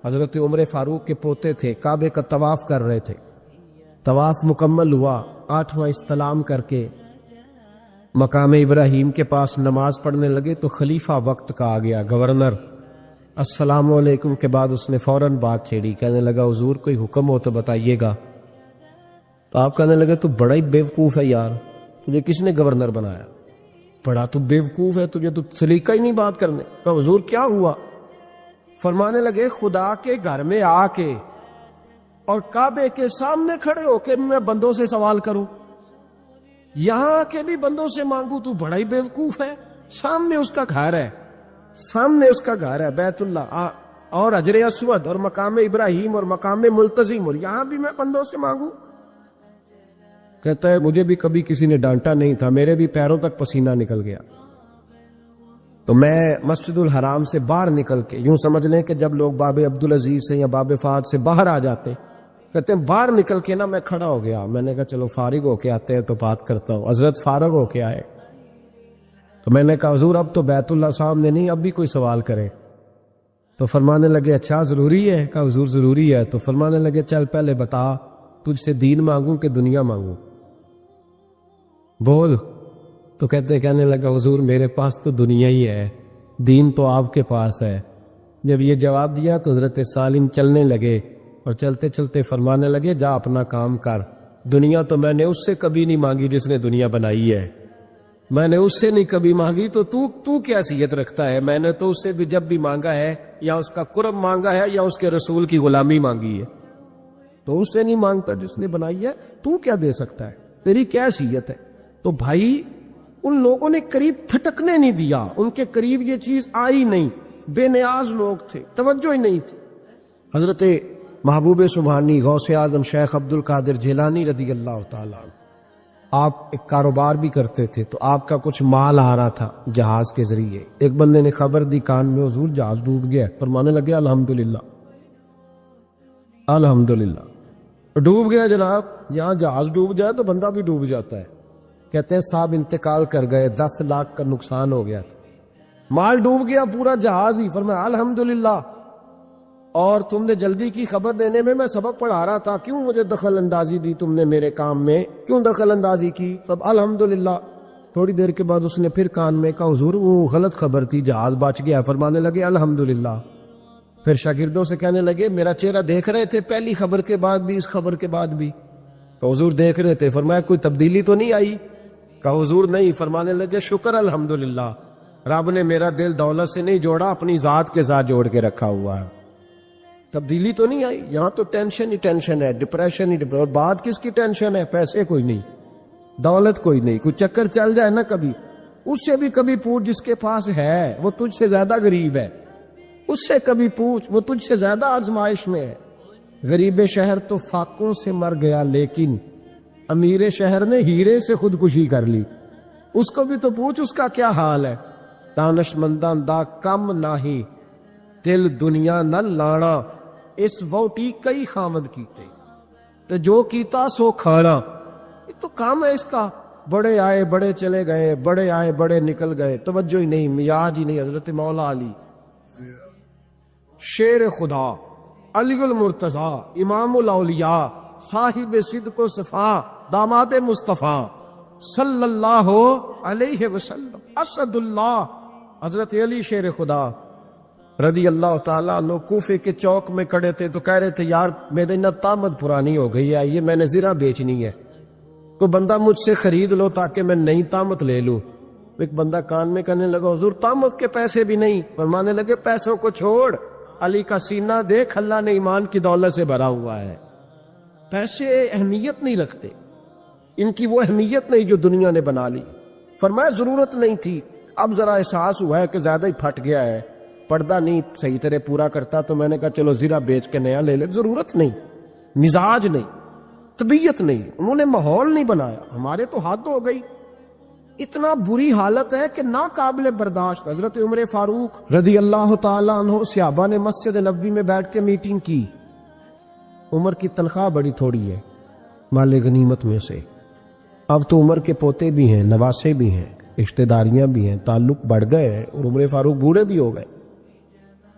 حضرت عمر فاروق کے پوتے تھے، کعبے کا طواف کر رہے تھے، طواف مکمل ہوا، 8واں استلام کر کے مقام ابراہیم کے پاس نماز پڑھنے لگے تو خلیفہ وقت کا آ گیا، گورنر، السلام علیکم کے بعد اس نے فوراً بات چھیڑی، کہنے لگا حضور کوئی حکم ہو تو بتائیے گا۔ تو آپ کہنے لگے تو بڑا ہی بیوقوف ہے یار، تجھے کس نے گورنر بنایا؟ بڑا تو بیوقوف ہے، تجھے تو سلیقہ ہی نہیں بات کرنے کا۔ حضور کیا ہوا؟ فرمانے لگے خدا کے گھر میں آ کے اور کعبے کے سامنے کھڑے ہو کے میں بندوں سے سوال کروں، یہاں کے بھی بندوں سے مانگوں، تو بڑا ہی بیوقوف ہے۔ سامنے اس کا گھر ہے، سامنے اس کا گھر ہے بیت اللہ اور حجر اسود اور مقام ابراہیم اور مقام ملتزم، اور یہاں بھی میں بندوں سے مانگوں؟ کہتا ہے مجھے بھی کبھی کسی نے ڈانٹا نہیں تھا، میرے بھی پیروں تک پسینہ نکل گیا، تو میں مسجد الحرام سے باہر نکل کے، یوں سمجھ لیں کہ جب لوگ باب عبدالعزیز سے یا باب فہد سے باہر آ جاتے، کہتے ہیں باہر نکل کے نا میں کھڑا ہو گیا، میں نے کہا چلو فارغ ہو کے آتے ہیں تو بات کرتا ہوں۔ حضرت فارغ ہو کے آئے تو میں نے کہا حضور اب تو بیت اللہ سامنے نہیں، اب بھی کوئی سوال کرے؟ تو فرمانے لگے اچھا ضروری ہے؟ کہا حضور ضروری ہے۔ تو فرمانے لگے چل پہلے بتا تجھ سے دین مانگوں کہ دنیا مانگوں، بول۔ تو کہنے لگا حضور میرے پاس تو دنیا ہی ہے، دین تو آپ کے پاس ہے۔ جب یہ جواب دیا تو حضرت سالم چلنے لگے، اور چلتے چلتے فرمانے لگے جا اپنا کام کر، دنیا تو میں نے اس سے کبھی نہیں مانگی جس نے دنیا بنائی ہے، میں نے اس سے نہیں کبھی مانگی، تو تو کیا حیثیت رکھتا ہے؟ میں نے تو اس سے بھی جب بھی مانگا ہے یا اس کا قرب مانگا ہے یا اس کے رسول کی غلامی مانگی ہے، تو اس سے نہیں مانگتا جس نے بنائی ہے، تو کیا دے سکتا ہے؟ تیری کیا حیثیت ہے؟ تو بھائی ان لوگوں نے قریب پھٹکنے نہیں دیا، ان کے قریب یہ چیز آئی نہیں، بے نیاز لوگ تھے، توجہ ہی نہیں تھی۔ حضرت محبوب سبحانی غوث اعظم شیخ عبد القادر جیلانی رضی اللہ تعالیٰ عنہ، آپ ایک کاروبار بھی کرتے تھے، تو آپ کا کچھ مال آ رہا تھا جہاز کے ذریعے، ایک بندے نے خبر دی کان میں حضور جہاز ڈوب گیا، فرمانے لگے الحمدللہ الحمدللہ، ڈوب گیا جناب، یہاں جہاز ڈوب جائے تو بندہ بھی ڈوب جاتا ہے۔ کہتے ہیں صاحب انتقال کر گئے، 10 لاکھ کا نقصان ہو گیا تھا، مال ڈوب گیا پورا جہاز ہی، فرمایا الحمدللہ، اور تم نے جلدی کی خبر دینے میں سبق پڑھا رہا تھا، کیوں مجھے دخل اندازی دی تم نے میرے کام میں، کیوں دخل اندازی کی؟ سب الحمدللہ۔ تھوڑی دیر کے بعد اس نے پھر کان میں کہا حضور وہ غلط خبر تھی، جہاز بچ گیا، فرمانے لگے الحمدللہ۔ پھر شاگردوں سے کہنے لگے میرا چہرہ دیکھ رہے تھے پہلی خبر کے بعد بھی، اس خبر کے بعد بھی؟ کہ حضور دیکھ رہے تھے۔ فرمایا کوئی تبدیلی تو نہیں آئی؟ کہ حضور نہیں۔ فرمانے لگے شکر الحمدللہ، رب نے میرا دل دولت سے نہیں جوڑا، اپنی ذات کے ساتھ جوڑ کے رکھا ہوا ہے، تبدیلی تو نہیں آئی۔ یہاں تو ٹینشن ہی ٹینشن ہے، ڈپریشن ہی ڈپریشن، اور بات کس کی ٹینشن ہے؟ پیسے کوئی نہیں، دولت کوئی نہیں، کوئی چکر چل جائے نا کبھی، اس سے بھی کبھی پوچھ جس کے پاس ہے وہ تجھ سے زیادہ غریب ہے، اس سے کبھی پوچھ، وہ تجھ سے زیادہ آزمائش میں ہے۔ غریب شہر تو فاقوں سے مر گیا، لیکن امیر شہر نے ہیرے سے خودکشی کر لی، اس کو بھی تو پوچھ اس کا کیا حال ہے۔ دانش منداں دا کم نہیں، دل دنیا نہ لانا، اس ووٹی کئی خامد کیتے، تو جو کیتا سو کھانا۔ یہ تو کام ہے اس کا، بڑے آئے بڑے چلے گئے، بڑے آئے بڑے نکل گئے، توجہ ہی نہیں، میاج ہی نہیں۔ حضرت مولا علی شیر خدا، علی المرتضی، امام الاولیاء، صاحب صدق و صفا، داماد مصطفیٰ صلی اللہ علیہ وسلم، اسد اللہ، حضرت علی شیر خدا رضی اللہ تعالیٰ عنہ کوفے کے چوک میں کھڑے تھے تو کہہ رہے تھے یار میری نہ طامت پرانی ہو گئی ہے، یہ میں نے زرہ بیچنی ہے، کوئی بندہ مجھ سے خرید لو تاکہ میں نئی طامت لے لوں۔ ایک بندہ کان میں کہنے لگا حضور طامت کے پیسے بھی نہیں، فرمانے لگے پیسوں کو چھوڑ، علی کا سینہ دیکھ، اللہ نے ایمان کی دولت سے بھرا ہوا ہے۔ پیسے اہمیت نہیں رکھتے، ان کی وہ اہمیت نہیں جو دنیا نے بنا لی۔ فرمایا ضرورت نہیں تھی، اب ذرا احساس ہوا ہے کہ زیادہ ہی پھٹ گیا ہے، پردہ نہیں صحیح طرح پورا کرتا، تو میں نے کہا چلو زرہ بیچ کے نیا لے لے۔ ضرورت نہیں، مزاج نہیں، طبیعت نہیں، انہوں نے ماحول نہیں بنایا، ہمارے تو حد ہو گئی۔ اتنا بری حالت ہے کہ ناقابل برداشت۔ حضرت عمر فاروق رضی اللہ تعالیٰ عنہ صحابہ نے مسجد نبوی میں بیٹھ کے میٹنگ کی۔ عمر کی تنخواہ بڑی تھوڑی ہے مال غنیمت میں سے، اب تو عمر کے پوتے بھی ہیں، نواسے بھی ہیں، رشتہ داریاں بھی ہیں، تعلق بڑھ گئے ہیں، اور عمر فاروق بوڑھے بھی ہو گئے۔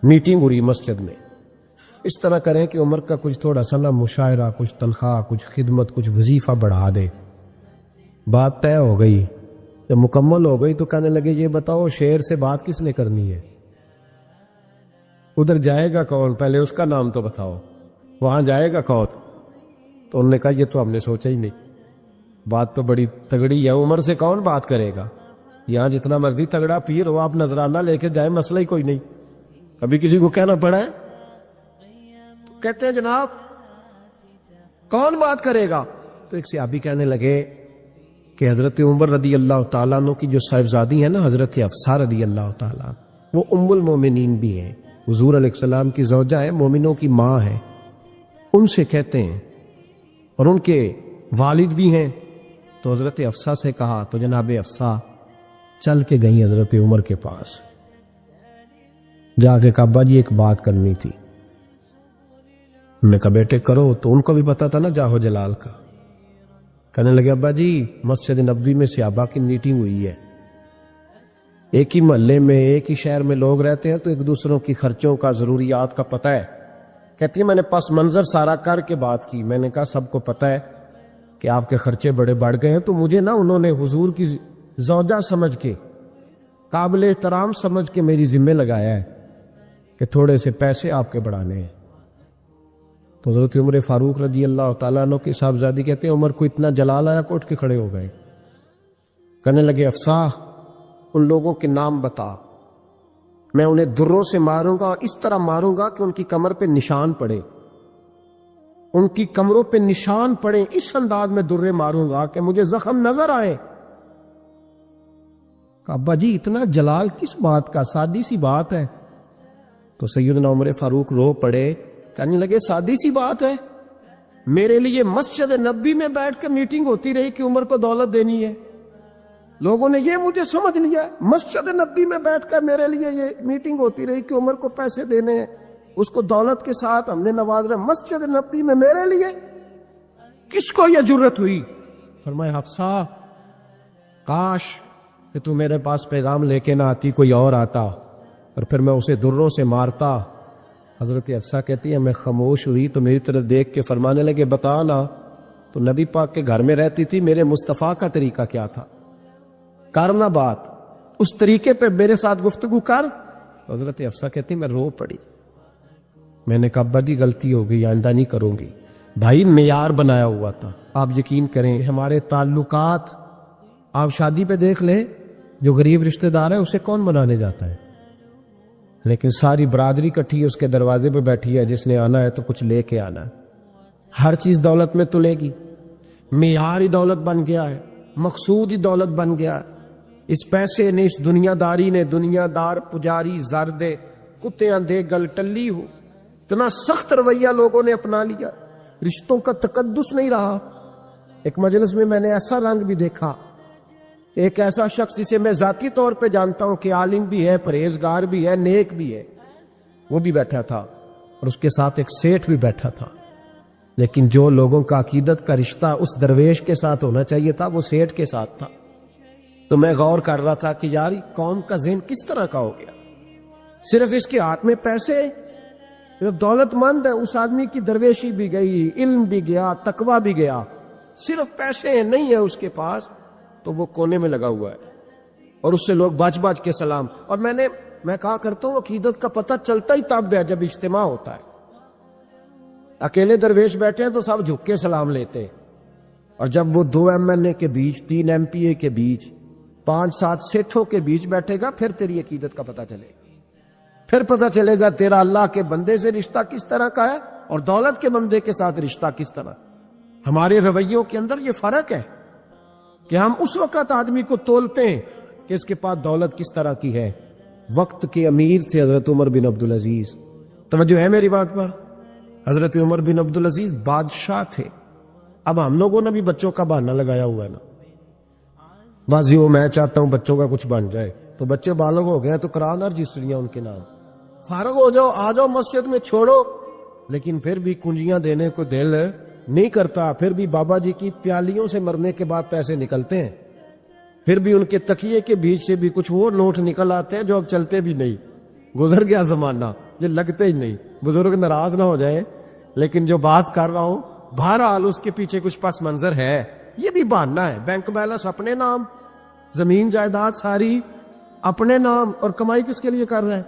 میٹنگ ہو رہی مسجد میں، اس طرح کریں کہ عمر کا کچھ تھوڑا سا نا مشاعرہ، کچھ تنخواہ، کچھ خدمت، کچھ وظیفہ بڑھا دے۔ بات طے ہو گئی، جب مکمل ہو گئی تو کہنے لگے یہ بتاؤ شیر سے بات کس نے کرنی ہے؟ ادھر جائے گا کون؟ پہلے اس کا نام تو بتاؤ، وہاں جائے گا کون؟ تو انہوں نے کہا یہ تو ہم نے سوچا ہی نہیں، بات تو بڑی تگڑی ہے، عمر سے کون بات کرے گا؟ یہاں جتنا مرضی تگڑا پیر ہو، آپ نذرانہ لے کے جائے، مسئلہ ہی کوئی نہیں، ابھی کسی کو کہنا پڑا ہے؟ تو کہتے ہیں جناب کون بات کرے گا؟ تو ایک صحابی کہنے لگے کہ حضرت عمر رضی اللہ تعالیٰ عنہ کی جو صاحبزادی ہیں نا، حضرت حفصہ رضی اللہ تعالیٰ، وہ ام المومنین بھی ہیں، حضور علیہ السلام کی زوجہ ہے، مومنوں کی ماں ہے، ان سے کہتے ہیں، اور ان کے والد بھی ہیں۔ تو حضرت حفصہ سے کہا تو جناب حفصہ چل کے گئیں حضرت عمر کے پاس، جا کے کہا ابا جی ایک بات کرنی تھی۔ میں کہا بیٹے کرو، تو ان کو بھی پتا تھا نا جاہو جلال کا۔ کہنے لگے ابا جی مسجد نبوی میں صحابہ کی میٹنگ ہوئی ہے، ایک ہی محلے میں ایک ہی شہر میں لوگ رہتے ہیں تو ایک دوسروں کی خرچوں کا، ضروریات کا پتہ ہے۔ کہتی ہے میں نے پس منظر سارا کر کے بات کی، میں نے کہا سب کو پتہ ہے کہ آپ کے خرچے بڑے بڑھ گئے ہیں، تو مجھے نا انہوں نے حضور کی زوجہ سمجھ کے، قابل احترام سمجھ کے میری ذمہ لگایا ہے کہ تھوڑے سے پیسے آپ کے بڑھانے ہیں۔ تو حضرت عمر فاروق رضی اللہ تعالیٰ عنہ کی صاحبزادی کہتے ہیں عمر کو اتنا جلال آیا کہ اٹھ کے کھڑے ہو گئے، کہنے لگے حفصہ ان لوگوں کے نام بتا، میں انہیں دروں سے ماروں گا، اور اس طرح ماروں گا کہ ان کی کمر پہ نشان پڑے، ان کی کمروں پہ نشان پڑے، اس انداز میں درے ماروں گا کہ مجھے زخم نظر آئے۔ کہ ابا جی اتنا جلال کس بات کا، سادی سی بات ہے۔ تو سیدنا عمر فاروق رو پڑے، کہنے لگے سادی سی بات ہے، میرے لیے مسجد نبوی میں بیٹھ کے میٹنگ ہوتی رہی کہ عمر کو دولت دینی ہے، لوگوں نے یہ مجھے سمجھ لیا، مسجد نبوی میں بیٹھ کر میرے لیے یہ میٹنگ ہوتی رہی کہ عمر کو پیسے دینے ہیں، اس کو دولت کے ساتھ ہم نے نواز رہا، مسجد نبوی میں میرے لیے کس کو یہ جرت ہوئی؟ فرمایا حفصہ کاش کہ تو میرے پاس پیغام لے کے نہ آتی، کوئی اور آتا اور پھر میں اسے دروں سے مارتا۔ حضرت حفصہ کہتی ہے میں خاموش ہوئی تو میری طرف دیکھ کے فرمانے لگے بتا نا، تو نبی پاک کے گھر میں رہتی تھی، میرے مصطفیٰ کا طریقہ کیا تھا، کرنا بات اس طریقے پہ میرے ساتھ گفتگو کر۔ تو حضرت حفصہ کہتی میں رو پڑی، میں نے کہا ابا جی غلطی ہو گئی، آئندہ نہیں کروں گی۔ بھائی معیار بنایا ہوا تھا، آپ یقین کریں ہمارے تعلقات، آپ شادی پہ دیکھ لیں جو غریب رشتہ دار ہے اسے کون بنانے جاتا ہے، لیکن ساری برادری کٹھی اس کے دروازے پہ بیٹھی ہے، جس نے آنا ہے تو کچھ لے کے آنا ہے، ہر چیز دولت میں تلے گی، معیار ہی دولت بن گیا ہے، مقصود ہی دولت بن گیا ہے۔ اس پیسے نے، اس دنیا داری نے، دنیا دار پجاری زردے کتے اندھے گل ٹلی ہو. اتنا سخت رویہ لوگوں نے اپنا لیا, رشتوں کا تقدس نہیں رہا. ایک مجلس میں میں نے ایسا رنگ بھی دیکھا, ایک ایسا شخص جسے میں ذاتی طور پہ جانتا ہوں کہ عالم بھی ہے, پرہیزگار بھی ہے, نیک بھی ہے, وہ بھی بیٹھا تھا اور اس کے ساتھ ایک سیٹھ بھی بیٹھا تھا. لیکن جو لوگوں کا عقیدت کا رشتہ اس درویش کے ساتھ ہونا چاہیے تھا وہ سیٹھ کے ساتھ تھا. تو میں غور کر رہا تھا کہ یار قوم کا ذہن کس طرح کا ہو گیا. صرف اس کے ہاتھ میں پیسے, دولت مند ہے, اس آدمی کی درویشی بھی گئی, علم بھی گیا, تقوی بھی گیا, صرف پیسے نہیں ہے اس کے پاس, تو وہ کونے میں لگا ہوا ہے اور اس سے لوگ باج باج کے سلام. اور میں کہا کرتا ہوں عقیدت کا پتہ چلتا ہی تب ہے جب اجتماع ہوتا ہے. اکیلے درویش بیٹھے ہیں تو سب جھک کے سلام لیتے, اور جب وہ 2 MNA کے بیچ, 3 MPA کے بیچ, 5-7 سیٹھوں کے بیچ بیٹھے گا, پھر تیری عقیدت کا پتہ چلے گا. پھر پتہ چلے گا تیرا اللہ کے بندے سے رشتہ کس طرح کا ہے اور دولت کے بندے کے ساتھ رشتہ کس طرح. ہمارے رویوں کے اندر یہ فرق ہے کہ ہم اس وقت آدمی کو تولتے ہیں کہ اس کے پاس دولت کس طرح کی ہے. وقت کے امیر تھے حضرت عمر بن عبدالعزیز, توجہ ہے میری بات پر. حضرت عمر بن عبدالعزیز بادشاہ تھے. اب ہم لوگوں نے بھی بچوں کا بہانہ لگایا ہوا ہے نا, بازی وہ میں چاہتا ہوں بچوں کا کچھ بن جائے, تو بچے بالغ ہو گئے تو کرانا رجسٹریاں ان کے نام, فارغ ہو جاؤ, آ جاؤ مسجد میں چھوڑو. لیکن پھر بھی کنجیاں دینے کو دل نہیں کرتا. پھر بھی بابا جی کی پیالیوں سے مرنے کے بعد پیسے نکلتے ہیں, پھر بھی ان کے تکیے کے بیچ سے بھی کچھ وہ نوٹ نکل آتے ہیں جو اب چلتے بھی نہیں. گزر گیا زمانہ, یہ لگتے ہی نہیں. بزرگ ناراض نہ ہو جائیں, لیکن جو بات کر رہا ہوں بہرحال اس کے پیچھے کچھ پس منظر ہے. یہ بھی بہانہ ہے. بینک بیلنس اپنے نام, زمین جائیداد ساری اپنے نام, اور کمائی کس کے لیے کر رہا ہے؟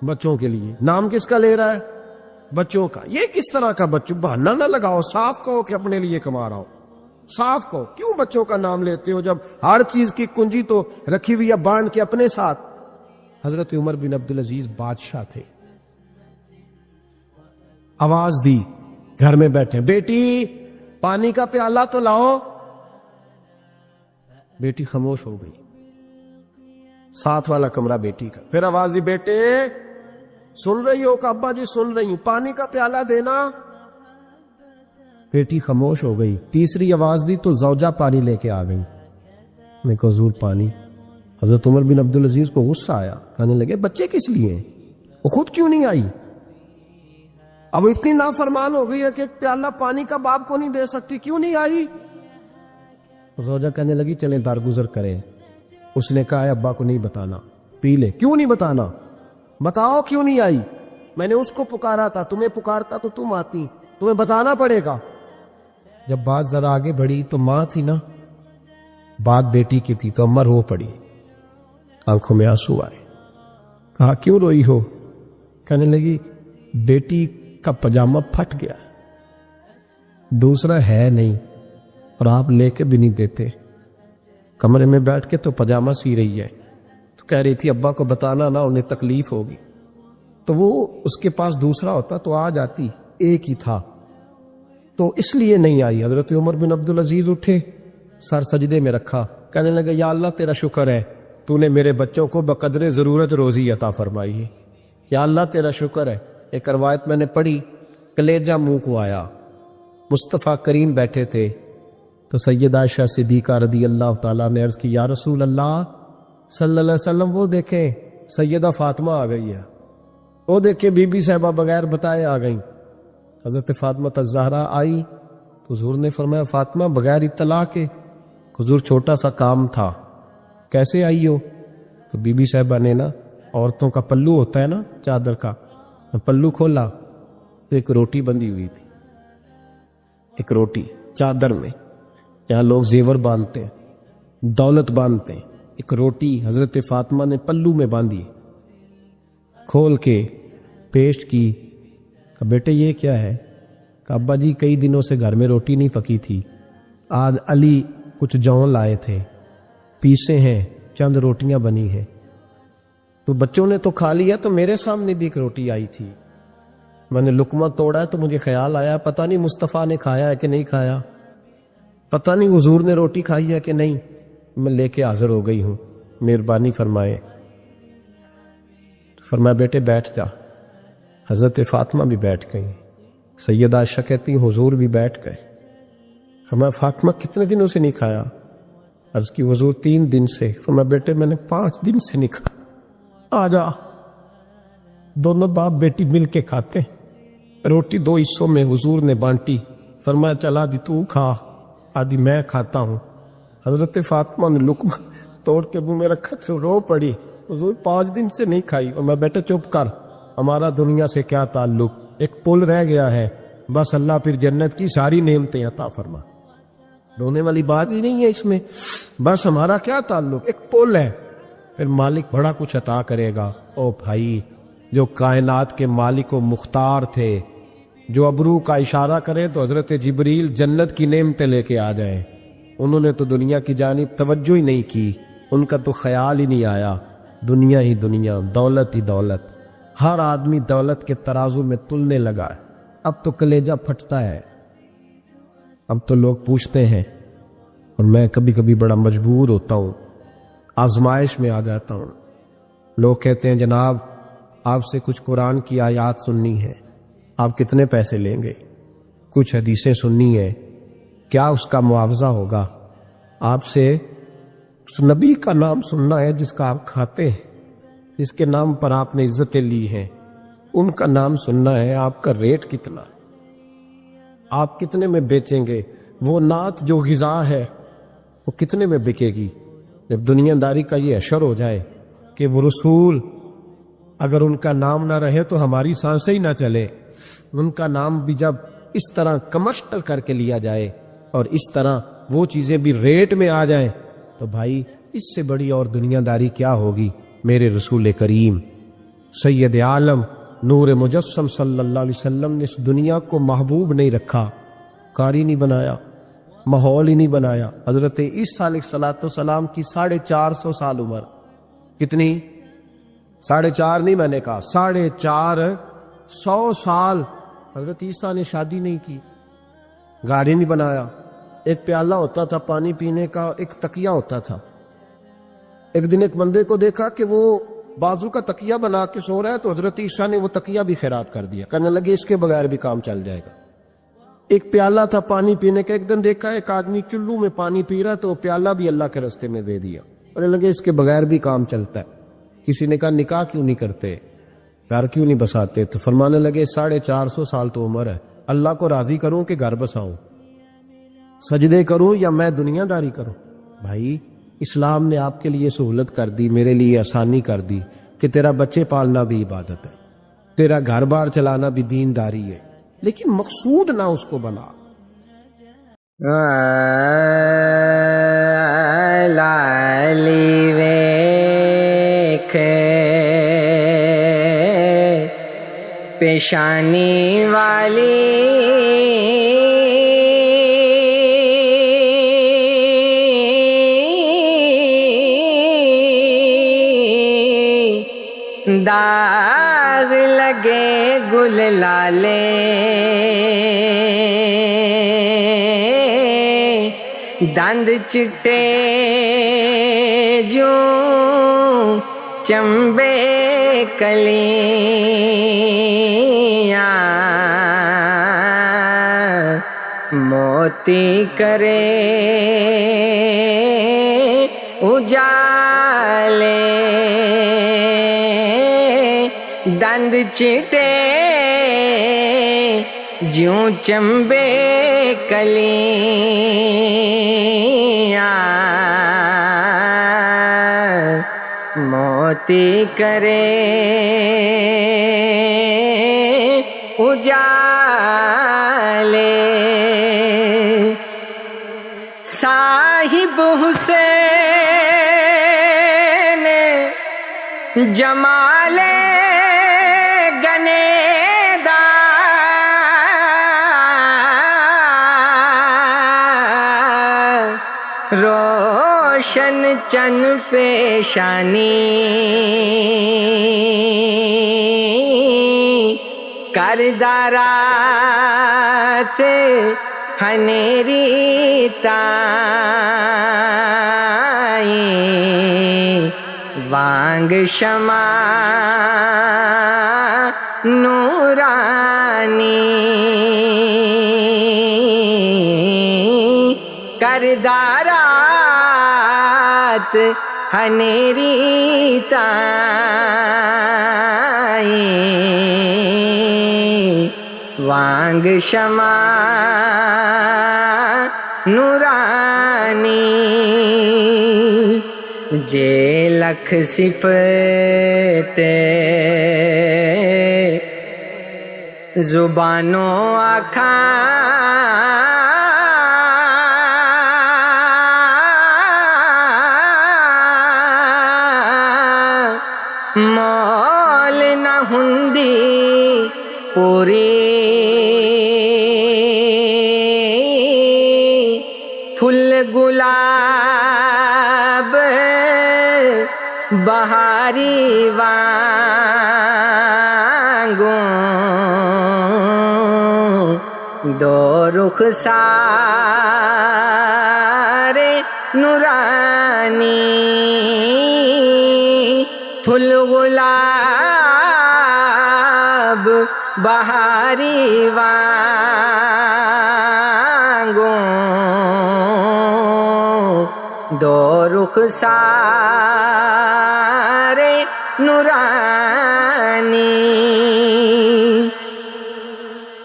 بچوں کے لیے. نام کس کا لے رہا ہے؟ بچوں کا. یہ کس طرح کا بچوں؟ بہانہ نہ لگاؤ, صاف کہو کہ اپنے لیے کما رہا ہوں. صاف کہو, کیوں بچوں کا نام لیتے ہو جب ہر چیز کی کنجی تو رکھی ہوئی ہے باندھ کے اپنے ساتھ. حضرت عمر بن عبدالعزیز بادشاہ تھے. آواز دی, گھر میں بیٹھے, بیٹی پانی کا پیالہ تو لاؤ. بیٹی خاموش ہو گئی. ساتھ والا کمرہ بیٹی کا. پھر آواز دی, بیٹے سن رہی ہو؟ کہ ابا جی سن رہی ہوں, پانی کا پیالہ دینا. بیٹی خاموش ہو گئی. تیسری آواز دی تو زوجہ پانی لے کے آ گئی. میں کہا حضور پانی. حضرت عمر بن عبدالعزیز کو غصہ آیا, کہنے لگے بچے کس لیے ہیں, وہ خود کیوں نہیں آئی؟ اب اتنی نافرمان ہو گئی ہے کہ ایک پیالہ پانی کا باپ کو نہیں دے سکتی, کیوں نہیں آئی؟ زوجہ کہنے لگی چلیں درگزر کریں. اس نے کہا ابا کو نہیں بتانا, پی لے. کیوں نہیں بتانا؟ بتاؤ کیوں نہیں آئی. میں نے اس کو پکارا تھا, تمہیں پکارتا تو تم آتی, تمہیں بتانا پڑے گا. جب بات ذرا آگے بڑھی تو ماں تھی نا, بات بیٹی کی تھی, تو امر رو پڑی, آنکھوں میں آنسو آئے. کہا کیوں روئی ہو؟ کہنے لگی بیٹی کا پجامہ پھٹ گیا, دوسرا ہے نہیں, اور آپ لے کے بھی نہیں دیتے. کمرے میں بیٹھ کے تو پجامہ سی رہی ہے, تو کہہ رہی تھی ابا کو بتانا نا, انہیں تکلیف ہوگی. تو وہ اس کے پاس دوسرا ہوتا تو آ جاتی, ایک ہی تھا, تو اس لیے نہیں آئی. حضرت عمر بن عبدالعزیز اٹھے, سر سجدے میں رکھا, کہنے لگے یا اللہ تیرا شکر ہے, تو نے میرے بچوں کو بقدر ضرورت روزی عطا فرمائی ہے. یا اللہ تیرا شکر ہے. ایک روایت میں نے پڑھی, کلیجہ منہ کو آیا. مصطفیٰ کریم بیٹھے تھے, تو سیدہ عائشہ صدیقہ رضی اللہ تعالیٰ نے عرض کی یا رسول اللہ صلی اللہ علیہ وسلم وہ دیکھیں سیدہ فاطمہ آ گئی ہے, وہ دیکھیں بی بی صاحبہ بغیر بتائے آ گئیں. حضرت فاطمہ الزہرا آئی تو حضور نے فرمایا فاطمہ بغیر اطلاع کے. حضور چھوٹا سا کام تھا. کیسے آئی ہو؟ تو بی بی صاحبہ نے نا, عورتوں کا پلو ہوتا ہے نا چادر کا, پلو کھولا تو ایک روٹی بندھی ہوئی تھی, ایک روٹی چادر میں. یہاں لوگ زیور باندھتے ہیں, دولت باندھتے ہیں, ایک روٹی حضرت فاطمہ نے پلو میں باندھی, کھول کے پیش کی. کہ بیٹے یہ کیا ہے؟ کہ ابا جی کئی دنوں سے گھر میں روٹی نہیں پکی تھی, آج علی کچھ جون لائے تھے, پیسے ہیں, چند روٹیاں بنی ہیں, تو بچوں نے تو کھا لیا, تو میرے سامنے بھی ایک روٹی آئی تھی, میں نے لقمہ توڑا ہے تو مجھے خیال آیا پتہ نہیں مصطفیٰ نے کھایا ہے کہ نہیں کھایا, پتہ نہیں حضور نے روٹی کھائی ہے کہ نہیں, میں لے کے حاضر ہو گئی ہوں, مہربانی فرمائے. فرمایا بیٹے بیٹھ جا. حضرت فاطمہ بھی بیٹھ گئی. سیدہ عائشہ کہتی حضور بھی بیٹھ گئے. فرمایا فاطمہ کتنے دنوں سے نہیں کھایا؟ عرض کی حضور 3 دن سے. فرمایا بیٹے میں نے 5 دن سے نہیں کھایا. آ جا. دونوں باپ بیٹی مل کے کھاتے. روٹی 2 حصوں میں حضور نے بانٹی. فرمایا چلا دی تو کھا، آدھی میں کھاتا ہوں. حضرت فاطمہ نے لقمہ توڑ کے منہ میں رکھا تو رو پڑی. حضور 5 دن سے نہیں کھائی. اور میں بیٹا چپ کر، ہمارا دنیا سے کیا تعلق، ایک پل رہ گیا ہے، بس اللہ پھر جنت کی ساری نعمتیں عطا فرما. رونے والی بات ہی نہیں ہے اس میں. بس ہمارا کیا تعلق، ایک پل ہے، پھر مالک بڑا کچھ عطا کرے گا. او بھائی، جو کائنات کے مالک و مختار تھے، جو ابرو کا اشارہ کرے تو حضرت جبریل جنت کی نعمتیں لے کے آ جائیں، انہوں نے تو دنیا کی جانب توجہ ہی نہیں کی. ان کا تو خیال ہی نہیں آیا. دنیا ہی دنیا، دولت ہی دولت. ہر آدمی دولت کے ترازو میں تلنے لگا ہے. اب تو کلیجہ پھٹتا ہے. اب تو لوگ پوچھتے ہیں، اور میں کبھی کبھی بڑا مجبور ہوتا ہوں، آزمائش میں آ جاتا ہوں. لوگ کہتے ہیں جناب آپ سے کچھ قرآن کی آیات سننی ہے، آپ کتنے پیسے لیں گے؟ کچھ حدیثیں سننی ہے، کیا اس کا معاوضہ ہوگا؟ آپ سے اس نبی کا نام سننا ہے جس کا آپ کھاتے ہیں، جس کے نام پر آپ نے عزتیں لی ہیں، ان کا نام سننا ہے. آپ کا ریٹ کتنا، آپ کتنے میں بیچیں گے؟ وہ نعت جو غذا ہے وہ کتنے میں بکے گی؟ جب دنیا داری کا یہ اشر ہو جائے کہ وہ رسول اگر ان کا نام نہ رہے تو ہماری سانسیں ہی نہ چلے. ان کا نام بھی جب اس طرح کمرشل کر کے لیا جائے اور اس طرح وہ چیزیں بھی ریٹ میں آ جائیں تو بھائی اس سے بڑی اور دنیا داری کیا ہوگی؟ میرے رسول کریم سید عالم نور مجسم صلی اللہ علیہ وسلم نے اس دنیا کو محبوب نہیں رکھا، کاری نہیں بنایا، ماحول ہی نہیں بنایا. حضرت عیسیٰ علیہ السلام کی 450 سال عمر. کتنی؟ 4.5 نہیں، میں نے کہا 450 سال. حضرت عیسیٰ نے شادی نہیں کی، گاڑی نہیں بنایا. ایک پیالہ ہوتا تھا پانی پینے کا، ایک تکیہ ہوتا تھا. ایک دن ایک بندے کو دیکھا کہ وہ بازو کا تکیہ بنا کے سو رہا ہے، تو حضرت عیسیٰ نے وہ تکیہ بھی خیرات کر دیا. کہنے لگے اس کے بغیر بھی کام چل جائے گا. ایک پیالہ تھا پانی پینے کا. ایک دن دیکھا ایک آدمی چلو میں پانی پی رہا تو وہ پیالہ بھی اللہ کے راستے میں دے دیا. کہنے لگے اس کے بغیر بھی کام چلتا ہے. کسی نے کہا نکاح کیوں نہیں کرتے، گھر کیوں نہیں بساتے؟ تو فرمانے لگے 450 سال تو عمر ہے، اللہ کو راضی کروں کہ گھر بساؤں، سجدے کروں یا میں دنیا داری کروں؟ بھائی اسلام نے آپ کے لیے سہولت کر دی، میرے لیے آسانی کر دی کہ تیرا بچے پالنا بھی عبادت ہے، تیرا گھر بار چلانا بھی دینداری ہے، لیکن مقصود نہ اس کو بنا. لالی ویکھ پیشانی والی داغ لگے گل لالے دند چٹے جو چمبے کلیاں موتی کرے اجالے دند چٹے جوں چمبے کلیاں موتی کرے اجالے صاحب حسین جمال روشن چن پیشانی کردارات ہنیری تائی وانگ شمع نورانی کردارات ہنیری تائی وانگ شمع نورانی جے لکھ صفت زبانوں آکھاں مول نہ ہندی پوری پھل گلاب بہاری وانگوں دو رخسار نورانی پھل گلاب بہاری وانگوں دو رخسار نورانی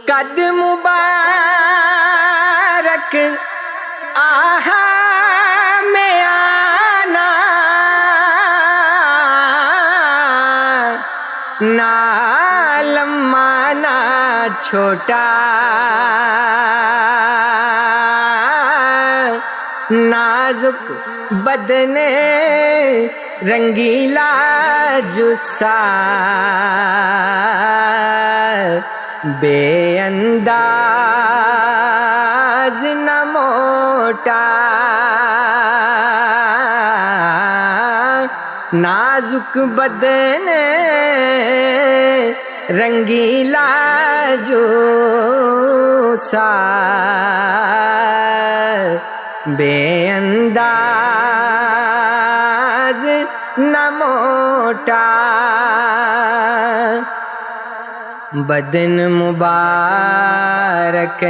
قد مبارک آہا میں آنا نا لمبا نا چھوٹا نازک بدن رنگیلا جسا بے انداز نہ موٹا نازک بدن رنگیلا جوسا بے انداز نہ موٹا بدن مبارک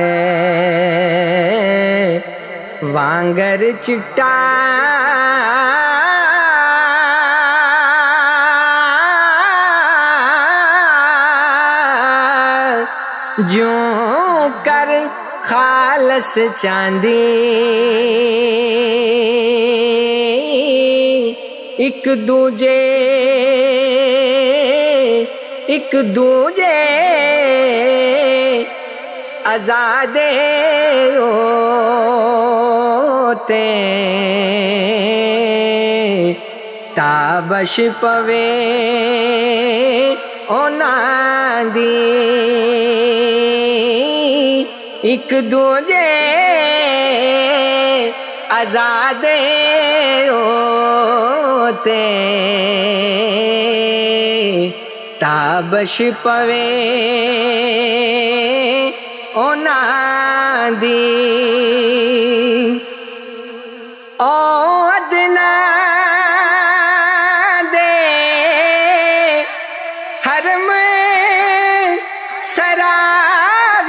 وانگر چٹا جوں کر خالص چاندی ایک دوجے آزادے ہوتے تابش پوے اونا دی ایک دوجے آزادے ہوتے تابش پوے اونا دی او ادنا دے حرم سرا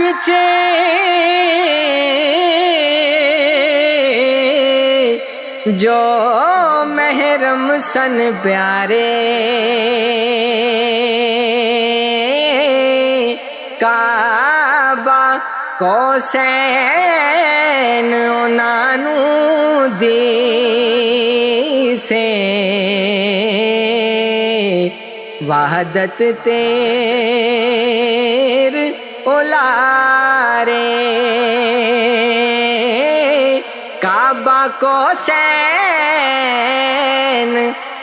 وچ جو محرم سن پیارے کعبہ قوسین انانو دی سے وحدت تیر اولارے کعبہ قوسین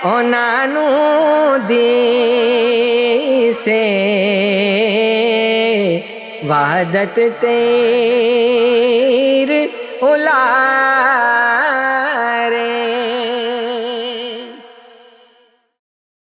انانو دی سے وحدت تیر اولارے